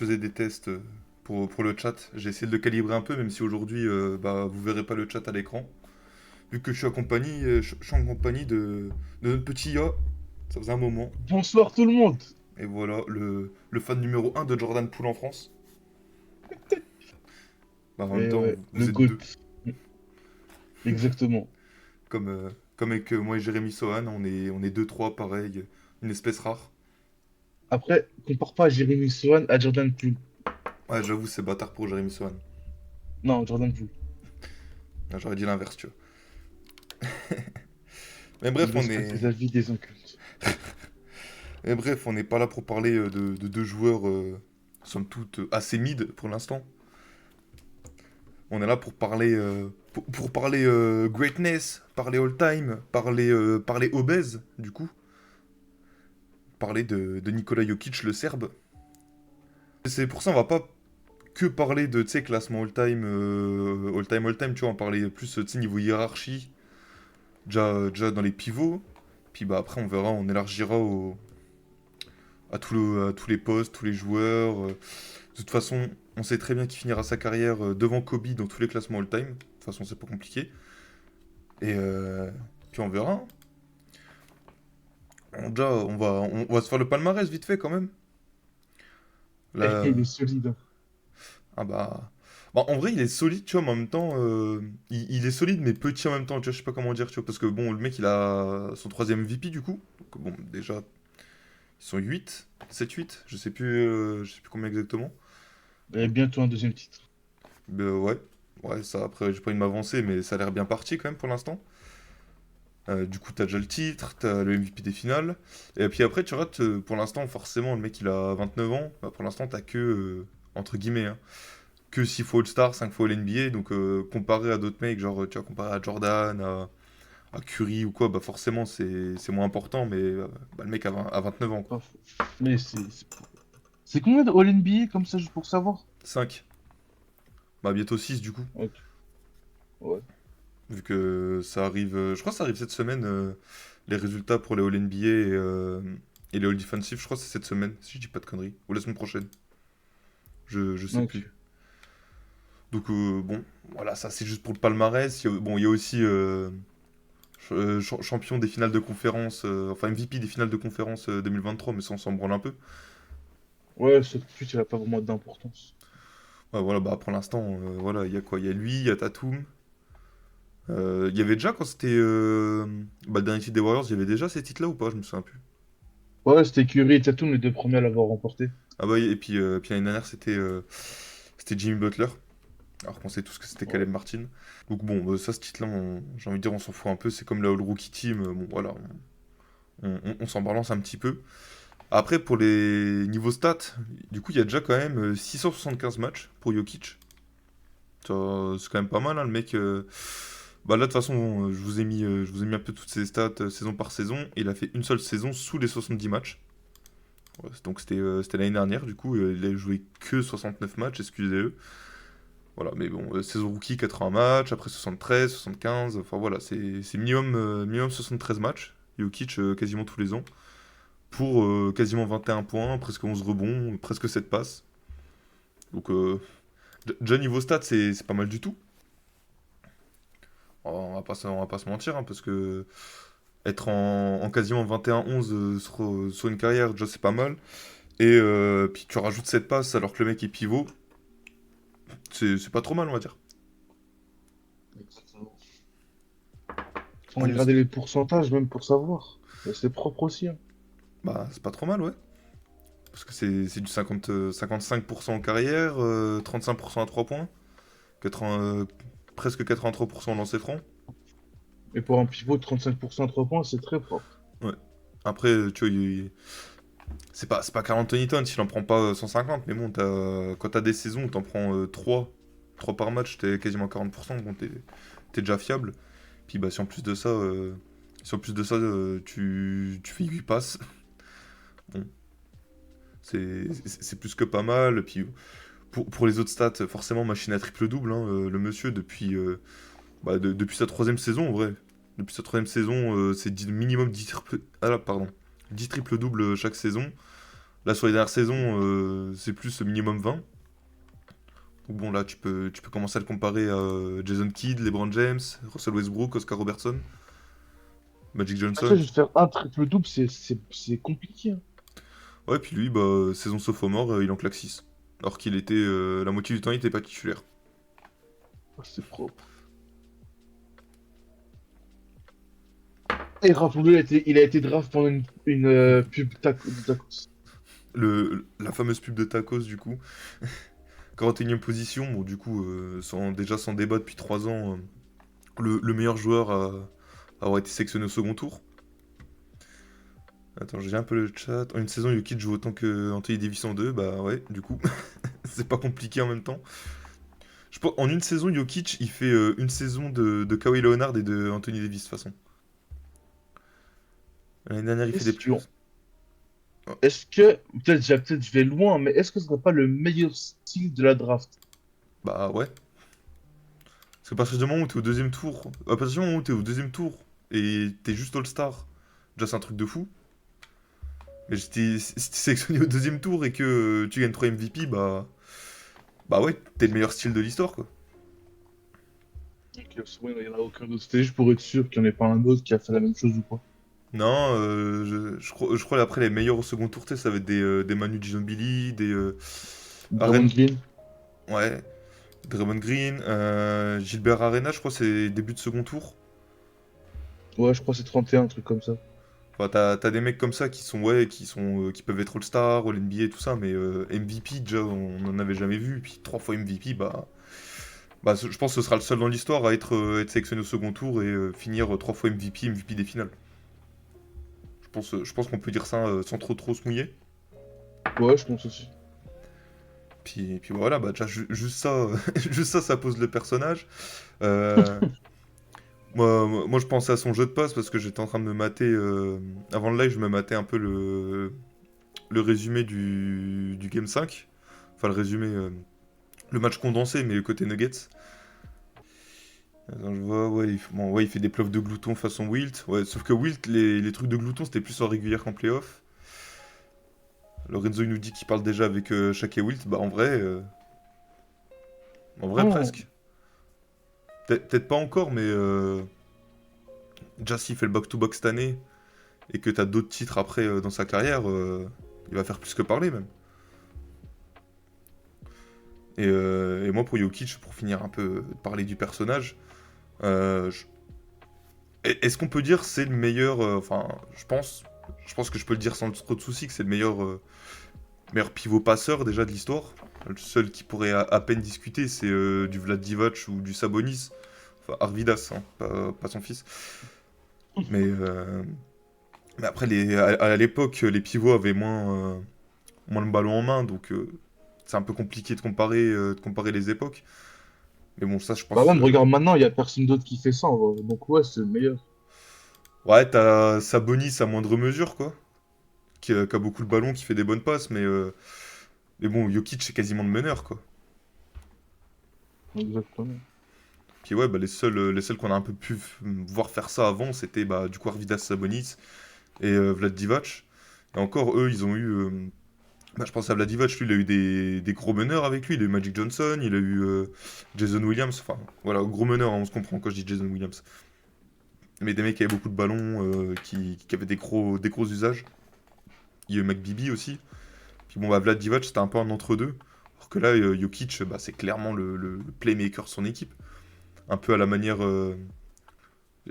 faisais des tests pour le chat. J'ai essayé de le calibrer un peu, même si aujourd'hui, bah, vous verrez pas le chat à l'écran. Vu que je suis en compagnie de notre petit IA. Ça faisait un moment. Bonsoir tout le monde. Et voilà, le fan numéro un de Jordan Poole en France. Bah, en même Et temps, ouais, vous le êtes GOAT. deux. Exactement. Comme avec moi et Jérémy Sohan, on est deux, trois, pareil. Une espèce rare. Après, compare pas Jérémy Swan à Jordan Poole. Ouais, j'avoue, c'est bâtard pour Jérémy Sohan. Non, Jordan Poole. Ah, j'aurais dit l'inverse, tu vois. Mais bref, Il respecte les avis des incultes. on n'est pas là pour parler de deux joueurs, somme toute, assez mid pour l'instant. On est là pour parler, pour parler greatness, parler all-time, parler obèse, du coup. Parler de Nikola Jokic, le Serbe. C'est pour ça on va pas que parler de, tu sais, classement all-time, all-time, all-time, tu vois, on parler plus, tu sais, niveau hiérarchie, déjà dans les pivots. Puis bah après, on verra, on élargira à tous les postes, tous les joueurs. De toute façon, on sait très bien qu'il finira sa carrière devant Kobe dans tous les classements all-time. De toute façon, c'est pas compliqué. Et puis on verra, hein. Déjà, on va se faire le palmarès vite fait quand même. Là, Il est solide, hein. ah bah... Bah, en vrai, il est solide, tu vois, mais en même temps, il est solide, mais petit en même temps, tu vois, je sais pas comment dire, tu vois, parce que bon, le mec, il a son troisième VP, du coup. Donc bon, déjà, ils sont 8 7 8 je sais plus combien exactement. Et bientôt un deuxième titre. Ouais, ouais, ça, après, j'ai pas envie de m'avancer, mais ça a l'air bien parti quand même pour l'instant. Du coup, t'as déjà le titre, t'as le MVP des finales. Et puis après, tu rates, pour l'instant, forcément, le mec, il a 29 ans. Bah, pour l'instant, t'as que, entre guillemets, hein, que 6 fois All-Star, 5 fois All-NBA. Donc, comparé à d'autres mecs, genre, tu vois, comparé à Jordan, à Curry ou quoi, bah forcément, c'est moins important. Mais bah, le mec a 29 ans, quoi. Pas faux. Mais c'est combien de All-NBA comme ça, juste pour savoir? 5. Bah, bientôt 6 du coup. Ok. Ouais. Vu que ça arrive, je crois que ça arrive cette semaine, les résultats pour les All-NBA et les All-Defensive, je crois que c'est cette semaine, si je dis pas de conneries. Ou la semaine prochaine, je sais plus. Ok. Donc bon, voilà, ça c'est juste pour le palmarès. Bon, il y a aussi champion des finales de conférence, enfin MVP des finales de conférence 2023, mais ça on s'en branle un peu. Ouais, ce but, il a pas vraiment d'importance. Ouais, voilà, bah pour l'instant, voilà, il y a quoi? Il y a lui, il y a Tatum. Il y avait déjà quand c'était bah, le dernier titre des Warriors, il y avait déjà ces titres-là ou pas? Je me souviens plus. Ouais, c'était Curry et Tatum, les deux premiers à l'avoir remporté. Ah bah oui, et puis l'année dernière c'était Jimmy Butler. Alors qu'on sait tous que c'était Ouais. Caleb Martin. Donc bon, ça ce titre-là, j'ai envie de dire on s'en fout un peu. C'est comme la All Rookie Team. Bon voilà, on s'en balance un petit peu. Après, pour les niveaux stats, du coup, il y a déjà quand même 675 matchs pour Jokic. C'est quand même pas mal, hein, le mec. Bah là, de toute façon, je vous ai mis un peu toutes ses stats saison par saison. Il a fait une seule saison sous les 70 matchs. Ouais, donc c'était l'année dernière, du coup, il a joué que 69 matchs, excusez-le. Voilà, mais bon, saison rookie 80 matchs, après 73, 75, enfin voilà, c'est minimum 73 matchs. Jokic quasiment tous les ans pour quasiment 21 points, presque 11 rebonds, presque 7 passes. Donc, déjà niveau stats, c'est pas mal du tout. On va pas se mentir, hein, parce que être en quasiment 21-11 sur une carrière, déjà c'est pas mal. Et puis tu rajoutes 7 passes alors que le mec est pivot, c'est pas trop mal, on va dire. Exactement. Sans Au niveau- regarder les pourcentages, même pour savoir. Et c'est propre aussi, hein. Bah, c'est pas trop mal, ouais. Parce que c'est du 50, 55% en carrière, 35% à 3 points, 80, presque 83% en lancer franc. Et pour un pivot de 35% à 3 points, c'est très propre. Ouais. Après, tu vois, c'est pas Karl Anthony Towns, il en prend pas 150, mais bon, quand t'as des saisons où t'en prends 3 par match, t'es quasiment à 40%, bon, t'es déjà fiable. Puis bah, si en plus de ça, tu fais 8 passes, bon, c'est plus que pas mal. Puis pour les autres stats, forcément, machine à triple-double, hein, le monsieur, depuis sa troisième saison, en vrai. Depuis sa troisième saison, c'est minimum 10 triple, ah là, pardon, 10 triple-double chaque saison. Là, sur les dernières saisons, c'est plus minimum 20. Donc bon, là, tu peux commencer à le comparer à Jason Kidd, LeBron James, Russell Westbrook, Oscar Robertson, Magic Ça, Johnson. juste faire un triple-double, c'est compliqué, hein. Ouais, puis lui, bah, saison sophomore, il en claque 6. Alors qu'il était, la moitié du temps, il était pas titulaire. Ah, c'est propre. Et rappelons-le, il a été draft pendant une pub de tacos. La fameuse pub de Tacos, du coup. 41e position, bon, du coup, déjà sans débat depuis 3 ans, le meilleur joueur à avoir été sélectionné au second tour. Attends, j'ai un peu le chat. En une saison, Jokic joue autant que Anthony Davis en deux, bah ouais, du coup. C'est pas compliqué en même temps. En une saison, Jokic, il fait une saison de Kawhi Leonard et de Anthony Davis, de toute façon. L'année dernière, il fait des Question. playoffs. Oh, Est-ce que, peut-être je vais loin, mais est-ce que ce serait pas le meilleur style de la draft? bah ouais. Parce qu'à partir du moment où t'es au deuxième tour, à partir du moment où t'es au deuxième tour et t'es juste All-Star, déjà c'est un truc de fou. Mais si t'es sélectionné au deuxième tour et que tu gagnes 3 MVP, bah ouais, t'es le meilleur style de l'histoire, quoi. Ok, c'est bon, il n'y en a aucun d'autre. C'était juste pour être sûr qu'il n'y en ait pas un autre qui a fait la même chose ou quoi. Non, je crois après les meilleurs au second tour, tu sais, ça va être des Manu Ginobili, des Draymond Aren... Green? Ouais, Draymond Green, Gilbert Arena, je crois c'est début de second tour. Ouais, je crois que c'est 31, un truc comme ça. Enfin, t'as des mecs comme ça qui sont, ouais, qui peuvent être All-Star, All-NBA et tout ça, mais MVP, déjà, on n'en avait jamais vu. Et puis 3 fois MVP, bah, je pense que ce sera le seul dans l'histoire à être sélectionné au second tour et finir 3 fois MVP, MVP des finales. Je pense qu'on peut dire ça sans trop se mouiller. Ouais, je pense aussi. Puis voilà, bah déjà, juste ça, juste ça, ça pose le personnage. Euh, moi, je pensais à son jeu de passe parce que j'étais en train de me mater. Avant le live, je me matais un peu le résumé du Game 5. Enfin, le résumé, le match condensé, mais côté Nuggets. Attends, je vois, ouais, bon, ouais, il fait des playoffs de glouton façon Wilt. Ouais, sauf que Wilt, les trucs de glouton, c'était plus en régulière qu'en playoff. Lorenzo, il nous dit qu'il parle déjà avec Shaq et Wilt. Bah, en vrai, Oh. presque. Peut-être pas encore, mais déjà s'il fait le back-to-back cette année et que t'as d'autres titres après dans sa carrière, il va faire plus que parler même. Et moi pour Jokic, pour finir un peu de parler du personnage, euh, je- est-ce qu'on peut dire c'est le meilleur, enfin je pense que je peux le dire sans trop de soucis que c'est le meilleur pivot passeur déjà de l'histoire. Le seul qui pourrait à peine discuter c'est du Vlad Divac ou du Sabonis, enfin Arvidas, hein, pas son fils. Mais, euh, mais après, à l'époque, les pivots avaient moins le ballon en main, donc c'est un peu compliqué de comparer les époques. Mais bon, ça, je Bah pense. même, regarde maintenant, il n'y a personne d'autre qui fait ça, en vrai. Donc ouais, c'est le meilleur. Ouais, t'as Sabonis à moindre mesure, quoi. Qui a beaucoup le ballon, qui fait des bonnes passes, mais bon, Jokic, c'est quasiment le meneur, quoi. Exactement. Puis ouais, bah, les seuls qu'on a un peu pu voir faire ça avant, c'était bah, du coup Arvidas Sabonis et Vlad Divac. Et encore, eux, ils ont eu. Bah, je pense à Vlad Divac, lui, il a eu des gros meneurs avec lui. Il a eu Magic Johnson, il a eu Jason Williams. Enfin, voilà, gros meneurs, hein, on se comprend quand je dis Jason Williams. Mais des mecs qui avaient beaucoup de ballons, qui avaient des gros usages. Il y a eu McBibi aussi. Puis bon, bah, Vlad Divac, c'était un peu un entre-deux. Alors que là, Jokic, bah, c'est clairement le playmaker de son équipe. Un peu à la manière. Je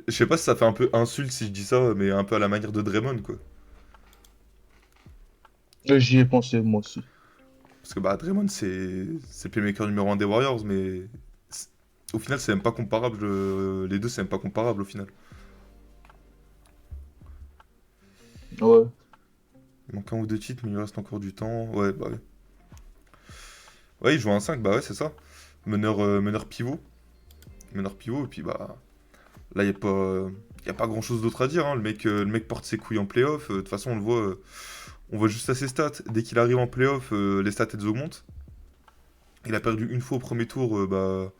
sais pas si ça fait un peu insulte si je dis ça, mais un peu à la manière de Draymond, quoi. J'y ai pensé, moi aussi. Parce que bah, Draymond, c'est le playmaker numéro un des Warriors, mais c'est- au final, c'est même pas comparable. Les deux, c'est même pas comparable au final. Ouais. Il manque un ou deux titres, mais il lui reste encore du temps. Ouais, bah ouais. Ouais, il joue un 5 bah ouais, c'est ça. Meneur pivot. Meneur pivot, et puis bah. Là, y a pas grand-chose d'autre à dire, hein. Le mec porte ses couilles en playoff. De toute façon, on voit juste à ses stats. Dès qu'il arrive en playoff, les stats, elles augmentent. Il a perdu une fois au premier tour, bah,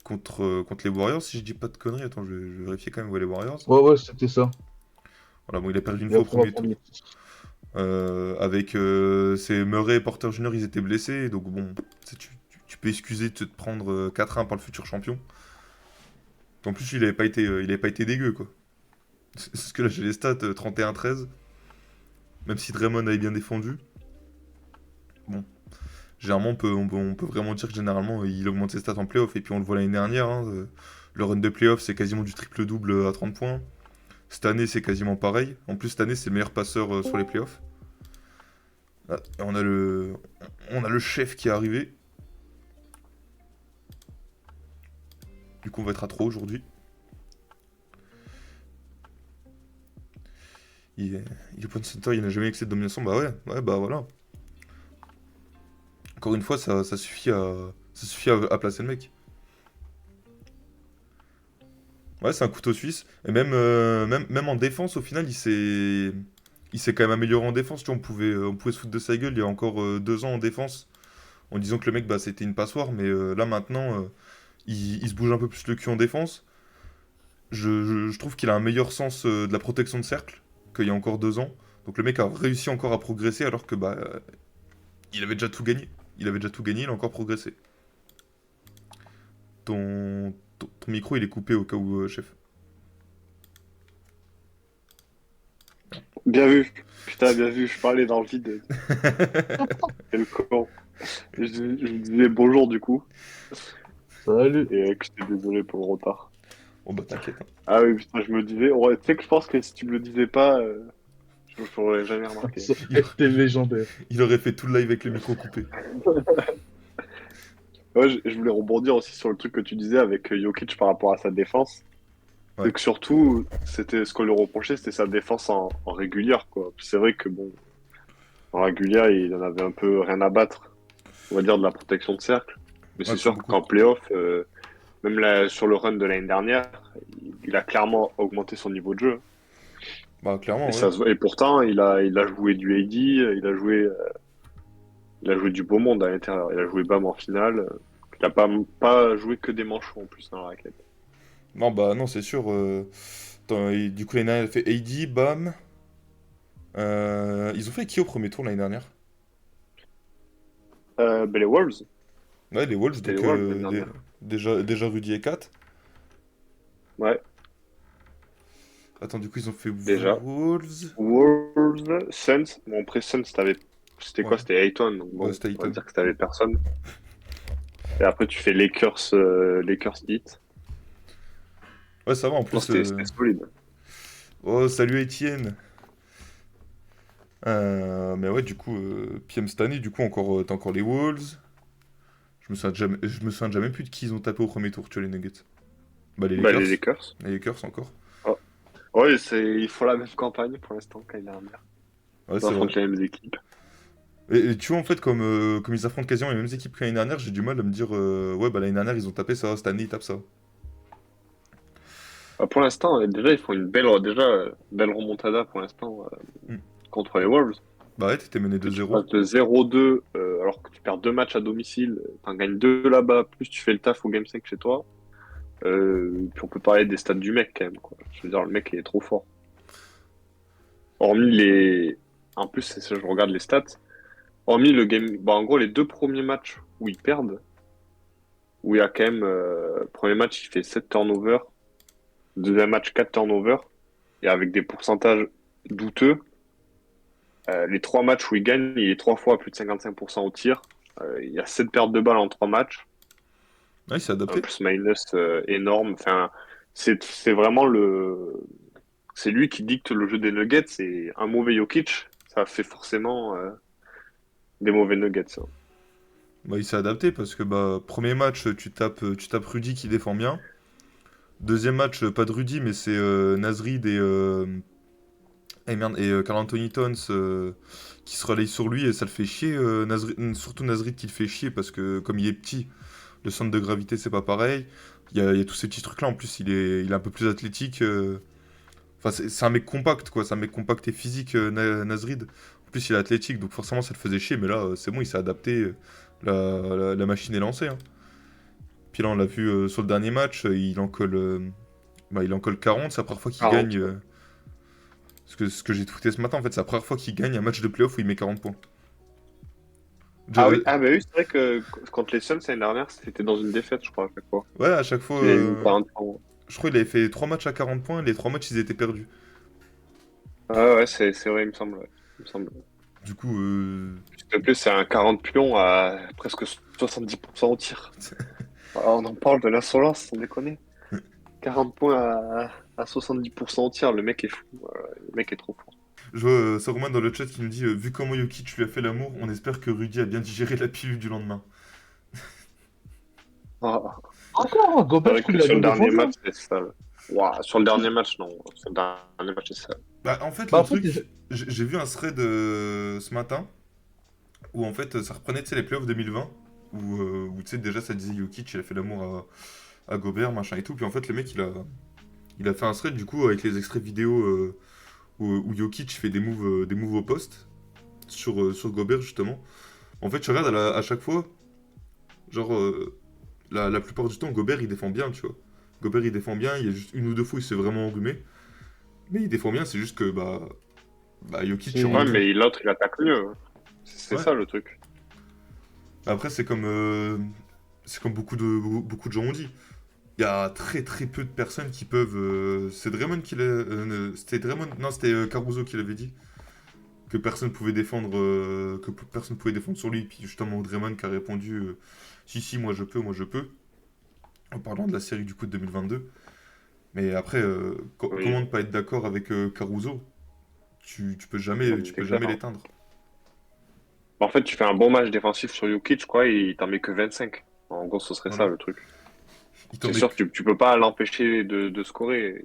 contre les Warriors, si je dis pas de conneries. Attends, je vais vérifier quand même où est les Warriors. Ouais, ouais, c'était ça. Voilà, bon, il a perdu une Et fois au après, on va premier prendre tour. les titres. Avec c'est Murray et Porter Jr., ils étaient blessés. Donc bon, tu peux excuser de te prendre 4-1 par le futur champion. En plus, il avait pas été dégueu, quoi. Parce que là, j'ai les stats 31-13. Même si Draymond avait bien défendu. Bon, généralement, on peut vraiment dire que généralement, il augmente ses stats en playoff. Et puis, on le voit l'année dernière. Hein, le run de playoff, c'est quasiment du triple-double à 30 points. Cette année, c'est quasiment pareil. En plus, cette année, c'est le meilleur passeur sur les playoffs. Ah, et on a le chef qui est arrivé. Du coup, on va être à 3 aujourd'hui. Il est point center, il n'a jamais excès de domination. Bah ouais, bah voilà. Encore une fois, ça suffit à placer le mec. Ouais, c'est un couteau suisse. Et même en défense, au final, il s'est quand même amélioré en défense. Tu vois, on pouvait se foutre de sa gueule il y a encore 2 ans en défense, en disant que le mec, bah, c'était une passoire. Mais là, maintenant, il se bouge un peu plus le cul en défense. Je trouve qu'il a un meilleur sens de la protection de cercle qu'il y a encore 2 ans. Donc le mec a réussi encore à progresser alors que bah il avait déjà tout gagné. Il avait déjà tout gagné, il a encore progressé. Ton micro il est coupé au cas où, chef. Bien vu. Putain, bien vu, je parlais dans le vide. Quel con. Je disais bonjour du coup, Salut. et que j'étais désolé pour le retard. Oh bah t'inquiète, hein. Ah oui, putain, je me disais, ouais, tu sais que je pense que si tu me le disais pas, je l'aurais jamais remarqué. Ça a été légendaire. Il aurait fait tout le live avec le micro coupé. Ouais, je voulais rebondir aussi sur le truc que tu disais avec Jokic par rapport à sa défense. Ouais. C'est que surtout, c'était ce qu'on lui reprochait, c'était sa défense en régulière, quoi. C'est vrai que bon, en régulière, il en avait un peu rien à battre, on va dire, de la protection de cercle. Mais Ouais, c'est pas sûr beaucoup. qu'en playoff, même là, sur le run de l'année dernière, il a clairement augmenté son niveau de jeu. Bah Et, clairement, ouais. et pourtant, il a joué du AD, il a joué du beau monde à l'intérieur. Il a joué BAM en finale. Il a pas joué que des manchots en plus dans la raquette. Non bah non c'est sûr. Attends, et du coup l'année dernière il a fait AD, bam. Ils ont fait qui au premier tour l'année dernière? Ben, les Wolves, Ouais les Wolves, c'était les donc Wolves l'année dernière. déjà Rudy et Kat. Ouais, Attends du coup ils ont fait déjà. Wolves. Wolves, Suns. Bon, après Suns, c'était Ouais, quoi? C'était Ayton. Donc ouais bon, c'était on va Ayton. dire que t'avais personne. Et après, tu fais Lakers, Lakers Heat. Ouais ça va en Non, plus. c'était solide. Oh salut Etienne. Mais ouais, du coup, PM cette année, du coup, t'as encore les Wolves. Je me souviens jamais plus de qui ils ont tapé au premier tour, tu vois, les Nuggets. Bah, les Bah, les Lakers. Lakers. Les Lakers encore. Oh. Ouais, ils font la même campagne pour l'instant qu'année dernière. Ouais, Ils c'est vrai. affrontent les mêmes équipes. Et tu vois, en fait, comme ils affrontent quasiment les mêmes équipes que l'année dernière, j'ai du mal à me dire, ouais, bah l'année dernière, ils ont tapé ça, cette année, ils tapent ça. Bah, pour l'instant, déjà, ils font belle remontada pour l'instant Hmm. contre les Wolves. Bah ouais, t'étais mené Que tu 2-0. passes de 0-2 alors que tu perds 2 matchs à domicile, t'en gagnes 2 là-bas, plus tu fais le taf au Game 5 chez toi. Puis on peut parler des stats du mec quand même, quoi. Je veux dire, le mec il est trop fort. Hormis les. En plus, c'est ça, je regarde les stats. Hormis le game. Bah, en gros, les 2 premiers matchs où ils perdent, où il y a quand même. Premier match, il fait 7 turnovers. Deuxième match, 4 turnovers. Et avec des pourcentages douteux. Les 3 matchs où il gagne, il est 3 fois à plus de 55% au tir. Il y a 7 pertes de balles en 3 matchs. Ouais, il s'est Un adapté. plus-minus énorme. Enfin, c'est vraiment le. C'est lui qui dicte le jeu des Nuggets. Et un mauvais Jokic, ça fait forcément des mauvais Nuggets, hein. Bah, il s'est adapté parce que, bah, premier match, tu tapes Rudy qui défend bien. Deuxième match, pas de Rudy, mais c'est Nasrid et merde, et Karl Anthony Towns qui se relaye sur lui et ça le fait chier. Surtout Nasrid qui le fait chier parce que comme il est petit, le centre de gravité c'est pas pareil. Il y a tous ces petits trucs là. En plus, il est un peu plus athlétique. Enfin, c'est un mec compact quoi. C'est un mec compact et physique, Nasrid. En plus, il est athlétique donc forcément ça le faisait chier. Mais là, c'est bon, il s'est adapté. La machine est lancée, hein. Puis là, on l'a vu sur le dernier match, il en colle 40. C'est la première fois qu'il gagne. 40, ouais. Ce que j'ai tweeté ce matin, en fait, c'est la première fois qu'il gagne un match de playoff où il met 40 points. Ah Déjà, oui, ah bah oui, c'est vrai que contre les Suns l'année dernière, c'était dans une défaite, je crois, à chaque fois. ouais, à chaque fois, Il a mis 40 points. je crois qu'il avait fait 3 matchs à 40 points, les 3 matchs, ils étaient perdus. Ah ouais, c'est vrai, il me semble. Ouais. Il me semble. Du coup, S'il te plaît, c'est un 40 pions à presque 70% au tir. Ah, on en parle de l'insolence, sans déconner. 40 points à 70% au tir, le mec est fou. Le mec est trop fort. je vois Saruman dans le chat qui nous dit vu comment Jokic lui a fait l'amour, on espère que Rudy a bien digéré la pilule du lendemain. Ah, Encore, hein, c'est Gobert, je vrai trouve que qu'il a sur le bien dernier défendu. match, Hein. c'est ça. Ouah, sur le dernier match, non. Sur le dernier match, c'est ça. Bah, en fait, Bah, le en fait, truc, j'ai vu un thread ce matin où en fait ça reprenait tu sais, les playoffs 2020 où tu sais déjà ça disait Jokic il a fait l'amour à Gobert machin et tout puis en fait le mec il a fait un thread du coup avec les extraits vidéo où Jokic fait des moves au poste sur Gobert justement. En fait tu regardes à chaque fois genre la plupart du temps Gobert il défend bien tu vois. Gobert il défend bien, il y a juste une ou deux fois il s'est vraiment enrhumé mais il défend bien c'est juste que bah Jokic il Ouais, c'est. rentre. mais l'autre, il attaque mieux. C'est Ouais. ça le truc. Après c'est comme beaucoup de gens ont dit. Il y a très très peu de personnes qui peuvent. C'est Draymond qui l'a. C'était Draymond. Non, c'était Caruso qui l'avait dit. Que personne pouvait défendre. Personne pouvait défendre sur lui. Puis justement Draymond qui a répondu si, si, moi je peux, moi je peux. En parlant de la série du coup de 2022. Mais après, Oui, comment ne pas être d'accord avec Caruso non, mais tu c'est peux clair. jamais l'éteindre. En fait, tu fais un bon match défensif sur Jokic, quoi, et il t'en met que 25. En gros, ce serait ça Voilà. le truc. Il t'en C'est met sûr que- que tu peux pas l'empêcher de scorer.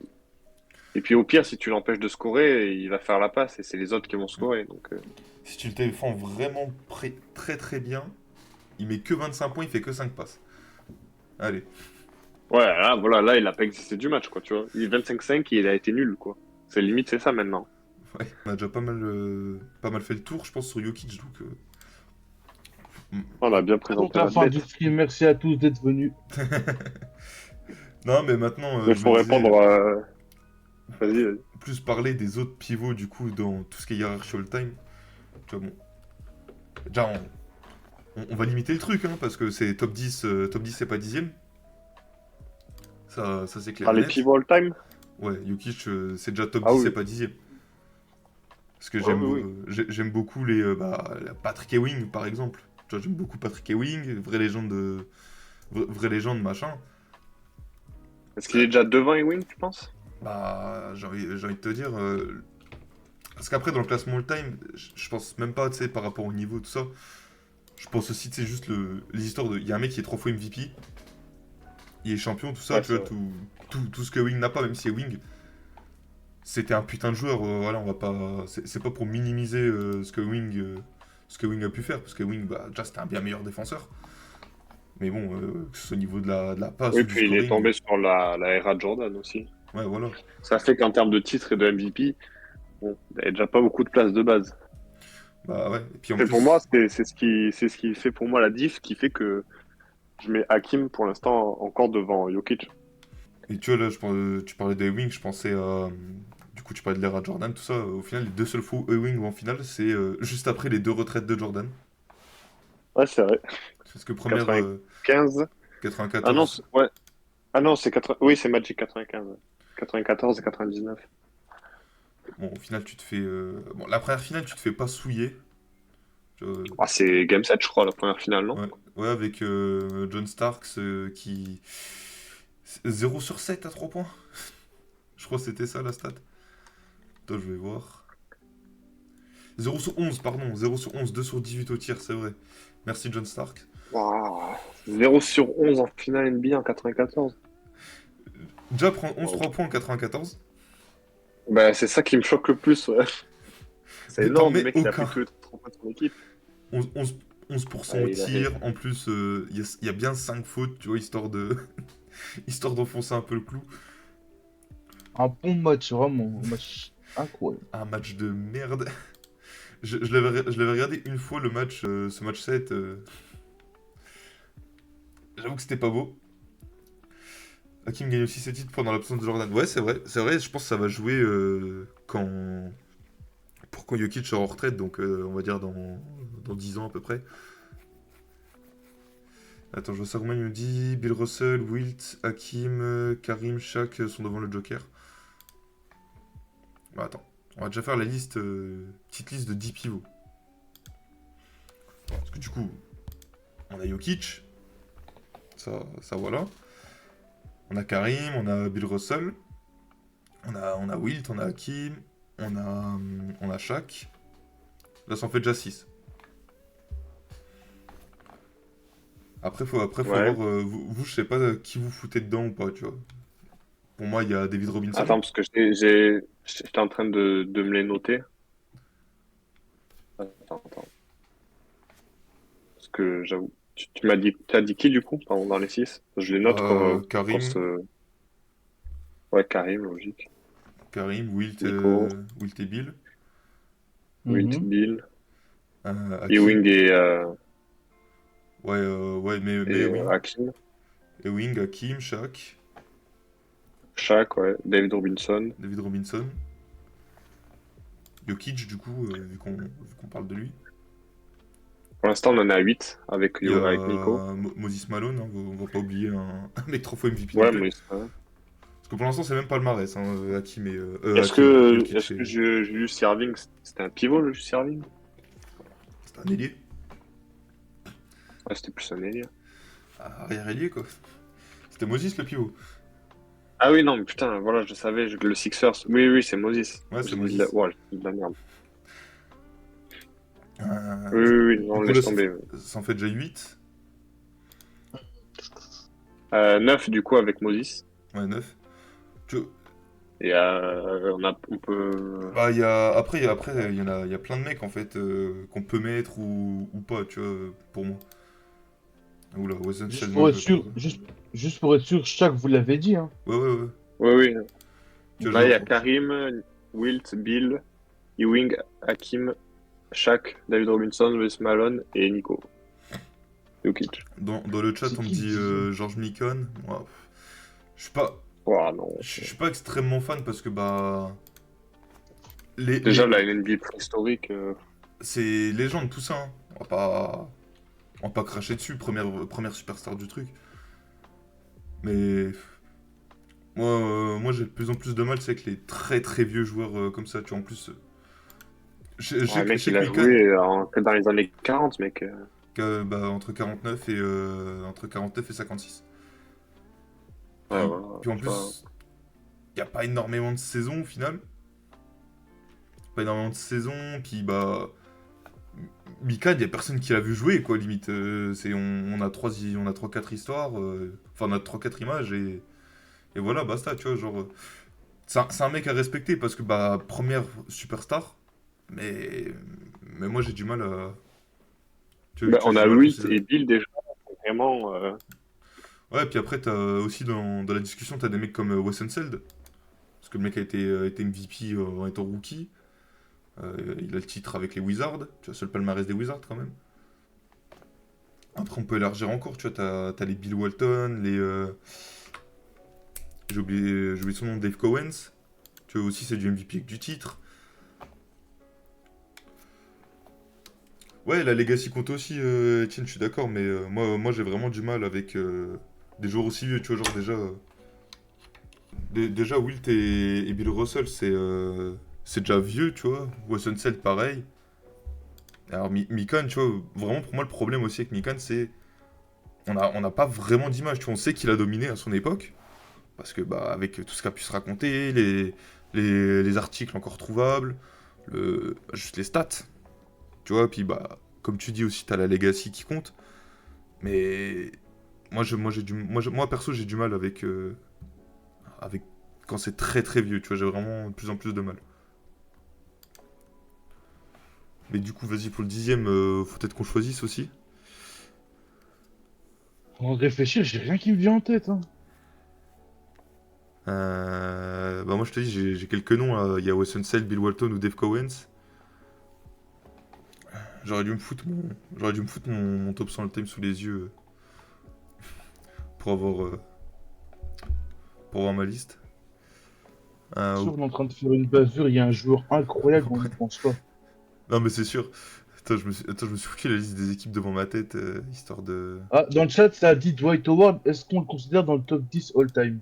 Et puis au pire, si tu l'empêches de scorer, il va faire la passe et c'est les autres qui vont scorer. Donc, Si tu le défends vraiment très très bien, il met que 25 points, il fait que 5 passes. Allez. ouais, là, voilà, là, il a pas existé du match, quoi, tu vois. Il est 25-5 et il a été nul, quoi. C'est limite, c'est ça maintenant. Ouais, on a déjà pas mal fait le tour, je pense, sur Jokic, donc... On a bien Donc, présenté la fin du l'athlète. stream. Merci à tous d'être venus. Non, mais maintenant, Il je me faut disais, répondre. Vas-y, vas-y. plus parler des autres pivots, du coup, dans tout ce qui est hiérarchie all-time. Tu vois, bon, déjà, on va limiter le truc, hein, parce que c'est top 10 c'est pas dixième. Ça c'est clair Ah, et les net. pivots all-time? Ouais, Jokic, c'est déjà top Ah 10 oui. c'est pas dixième. Parce que Ah oui, oui. j'aime beaucoup Patrick Ewing, par exemple. Tu vois, j'aime beaucoup Patrick Ewing, vraie légende, machin. Est-ce qu'il est déjà devant Ewing, tu penses? Bah, j'ai envie de te dire. Parce qu'après, dans le classement all-time, je pense même pas, tu sais, par rapport au niveau, tout ça. Je pense aussi, tu sais, juste les histoires de. Il y a un mec qui est 3 fois MVP, il est champion, tout ça, Ouais, tu c'est vois, vrai. tout ce que Wing n'a pas, même si Wing, c'était un putain de joueur, voilà, on va pas. C'est pas pour minimiser ce que Wing a pu faire, parce que Wing, bah, déjà, c'était un bien meilleur défenseur. Mais bon, que ce soit au niveau de la passe Oui, ou du puis il est scoring, tombé sur la era Jordan aussi. ouais, voilà. Ça fait qu'en termes de titres et de MVP, bon, il n'y a déjà pas beaucoup de place de base. Bah ouais, et puis en Et pour moi, plus. c'est ce qui fait pour moi la diff, qui fait que je mets Hakim pour l'instant encore devant Jokic. Et tu vois, là, tu parlais de Ewing, je pensais à. Du coup, tu parlais de l'ère Jordan, tout ça. Au final, les deux seules fois où Ewing va en finale, c'est juste après les deux retraites de Jordan. Ouais, c'est vrai. Parce que première 95. Ah non, 94. ouais. Ah non, c'est 80. Oui, c'est Magic 95. 94 et 99. Bon, au final, tu te fais. Bon, la première finale, tu te fais pas souiller. Euh, Ah, c'est Game 7, je crois, la première finale, non? ouais, ouais, avec John Starks qui. 0 sur 7 à 3 points. Je crois que c'était ça la stat. Attends, je vais voir. 0 sur 11, pardon. 0 sur 11, 2 sur 18 au tir, c'est vrai. Merci John Starks. Waouh. 0 sur 11 en finale NBA en 94. Déjà, prend 11 Wow. 3 points en 94. Bah, c'est ça qui me choque le plus, ouais. C'est Mais t'en énorme, le mets mec, il a fait aucun. que 3 points de son équipe. 11% au Ouais, il a fait. tir. En plus, il y a bien 5 fautes, tu vois, histoire de histoire d'enfoncer un peu le clou. Un bon match, vraiment. Un match incroyable. Un match de merde. Je l'avais regardé une fois le match, ce match 7. J'avoue que c'était pas beau. Hakim gagne aussi ses titres pendant l'absence de Jordan. Ouais, c'est vrai, je pense que ça va jouer pour quand Jokic sera en retraite, donc on va dire dans 10 ans à peu près. Attends, je vois ça, Romain il me dit Bill Russell, Wilt, Hakim, Karim, Shaq sont devant le Joker. Bah, attends, on va déjà faire la liste, petite liste de 10 pivots. Parce que du coup, on a Jokic, ça voilà. On a Karim, on a Bill Russell, on a Wilt, on a Hakim, on a Shaq. Là, ça en fait déjà 6. Après, faut Ouais. voir, vous, je sais pas qui vous foutez dedans ou pas, tu vois. Pour moi, il y a David Robinson. Attends, parce que j'étais en train de me les noter. Attends. Parce que j'avoue. Tu as dit qui du coup dans les 6? Je les note pour Karim, ce. Ouais, Karim, logique. Wilt, Nico, Wilt et Bill. Wilt, Mhm. Bill, Hakim, Ewing ouais, mais et Ewing. Hakim. Ewing, Hakim, Shaq, Shaq, ouais. David Robinson. David Robinson. Jokic, du coup, vu qu'on parle de lui. Pour l'instant, on en a 8 Il y a avec Nico. Moses Malone, hein, on va pas oublier un mec 3 fois MVP non Ouais, plus. mais c'est pas. Parce que pour l'instant, c'est même pas le palmarès, hein, Hakim et. Est-ce Hakim, que, Jokic est-ce et. que Julius Erving, c'était un pivot, le Julius Erving? C'est un ailier. Ouais, c'était plus un ailier. Arrière-ailier, quoi. C'était Moses le pivot. Ah oui, non, mais putain, voilà, je savais, le Sixers. Oui, c'est Moses. Ouais, c'est J'ai dit de la... Moses. Ouais, j'ai dit de la merde. Euh, Oui, du, oui, oui, du non, coup, là, laisse ça, tomber. ça en fait déjà 8. 9, du coup, avec Moses. Ouais, 9. Tu... Et on peut. Bah, après, il y a plein de mecs, en fait, qu'on peut mettre ou pas, tu vois, pour moi. Oula, Juste Wesensel, moi, pour je être vais pas. sûr, juste pour être sûr, chaque vous l'avez dit, hein. Ouais. Oui, oui. Tu vois, Là, il y a genre, Karim, Wilt, Bill, Ewing, Hakim, Shaq, David Robinson, Wes Malone et Nico. Jokic. dans le chat, C'est on me qui le dit dixième? George Mikon. Ouais, je suis pas, Oh non. je suis pas extrêmement fan parce que, bah. Les, Déjà, les, la NBA préhistorique. c'est légende tout ça, hein. On va pas cracher dessus, première superstar du truc. Mais moi j'ai de plus en plus de mal, c'est avec les très très vieux joueurs comme ça. Tu vois, en plus, je Ouais, sais que mec, je sais il que a Mikan, joué que dans les années 40, mec. bah, entre 49 et 56. Ouais, Puis, voilà, puis en tu vois. plus, il n'y a pas énormément de saisons au final. Pas énormément de saisons. Puis bah, Mikan, il n'y a personne qui l'a vu jouer, quoi, limite. On a trois quatre histoires. Enfin, on a trois quatre images et voilà, basta, tu vois. Genre, c'est un mec à respecter parce que, bah, première superstar. Mais, mais moi, j'ai du mal à. Ben, Tu vois, on j'ai a du mal à le Wilt considérer. et Bill déjà. Vraiment. Ouais, puis après, t'as aussi dans la discussion, t'as des mecs comme Wes Unseld. Parce que le mec a été MVP en étant rookie. Il a le titre avec les Wizards. Tu vois, seul palmarès des Wizards quand même. Après, on peut élargir encore. Tu vois, t'as les Bill Walton, j'ai oublié son nom, Dave Cowens. Tu vois, aussi, c'est du MVP avec du titre. Ouais, la Legacy compte aussi, Etienne, je suis d'accord. Mais moi j'ai vraiment du mal avec des joueurs aussi vieux. Tu vois, genre déjà. Déjà, Wilt et Bill Russell, c'est déjà vieux, tu vois. Wes Unseld, pareil. Alors, Mikan, tu vois, vraiment pour moi, le problème aussi avec Mikan, c'est. On n'a pas vraiment d'image, tu vois. On sait qu'il a dominé à son époque. Parce que, bah, avec tout ce qu'a pu se raconter, les articles encore trouvables, juste les stats, tu vois. Puis, bah, comme tu dis aussi, t'as la legacy qui compte. Mais. Moi, perso, j'ai du mal avec quand c'est très très vieux, tu vois, j'ai vraiment de plus en plus de mal. Mais du coup, vas-y, pour le 10e, faut peut-être qu'on choisisse aussi. Avant de réfléchir, j'ai rien qui me vient en tête, hein. Bah moi, je te dis, j'ai quelques noms, là. Il y a Wes Unseld, Bill Walton ou Dave Cowens. J'aurais dû me foutre mon top 100 all time sous les yeux pour avoir... pour voir ma liste. Sûr, on est en train de faire une bavure, il y a un joueur incroyable, on ne pense pas. Non, mais c'est sûr. Attends, je me suis foutu la liste des équipes devant ma tête, histoire de... Ah, dans le chat, ça a dit Dwight Howard, est-ce qu'on le considère dans le top 10 all-time?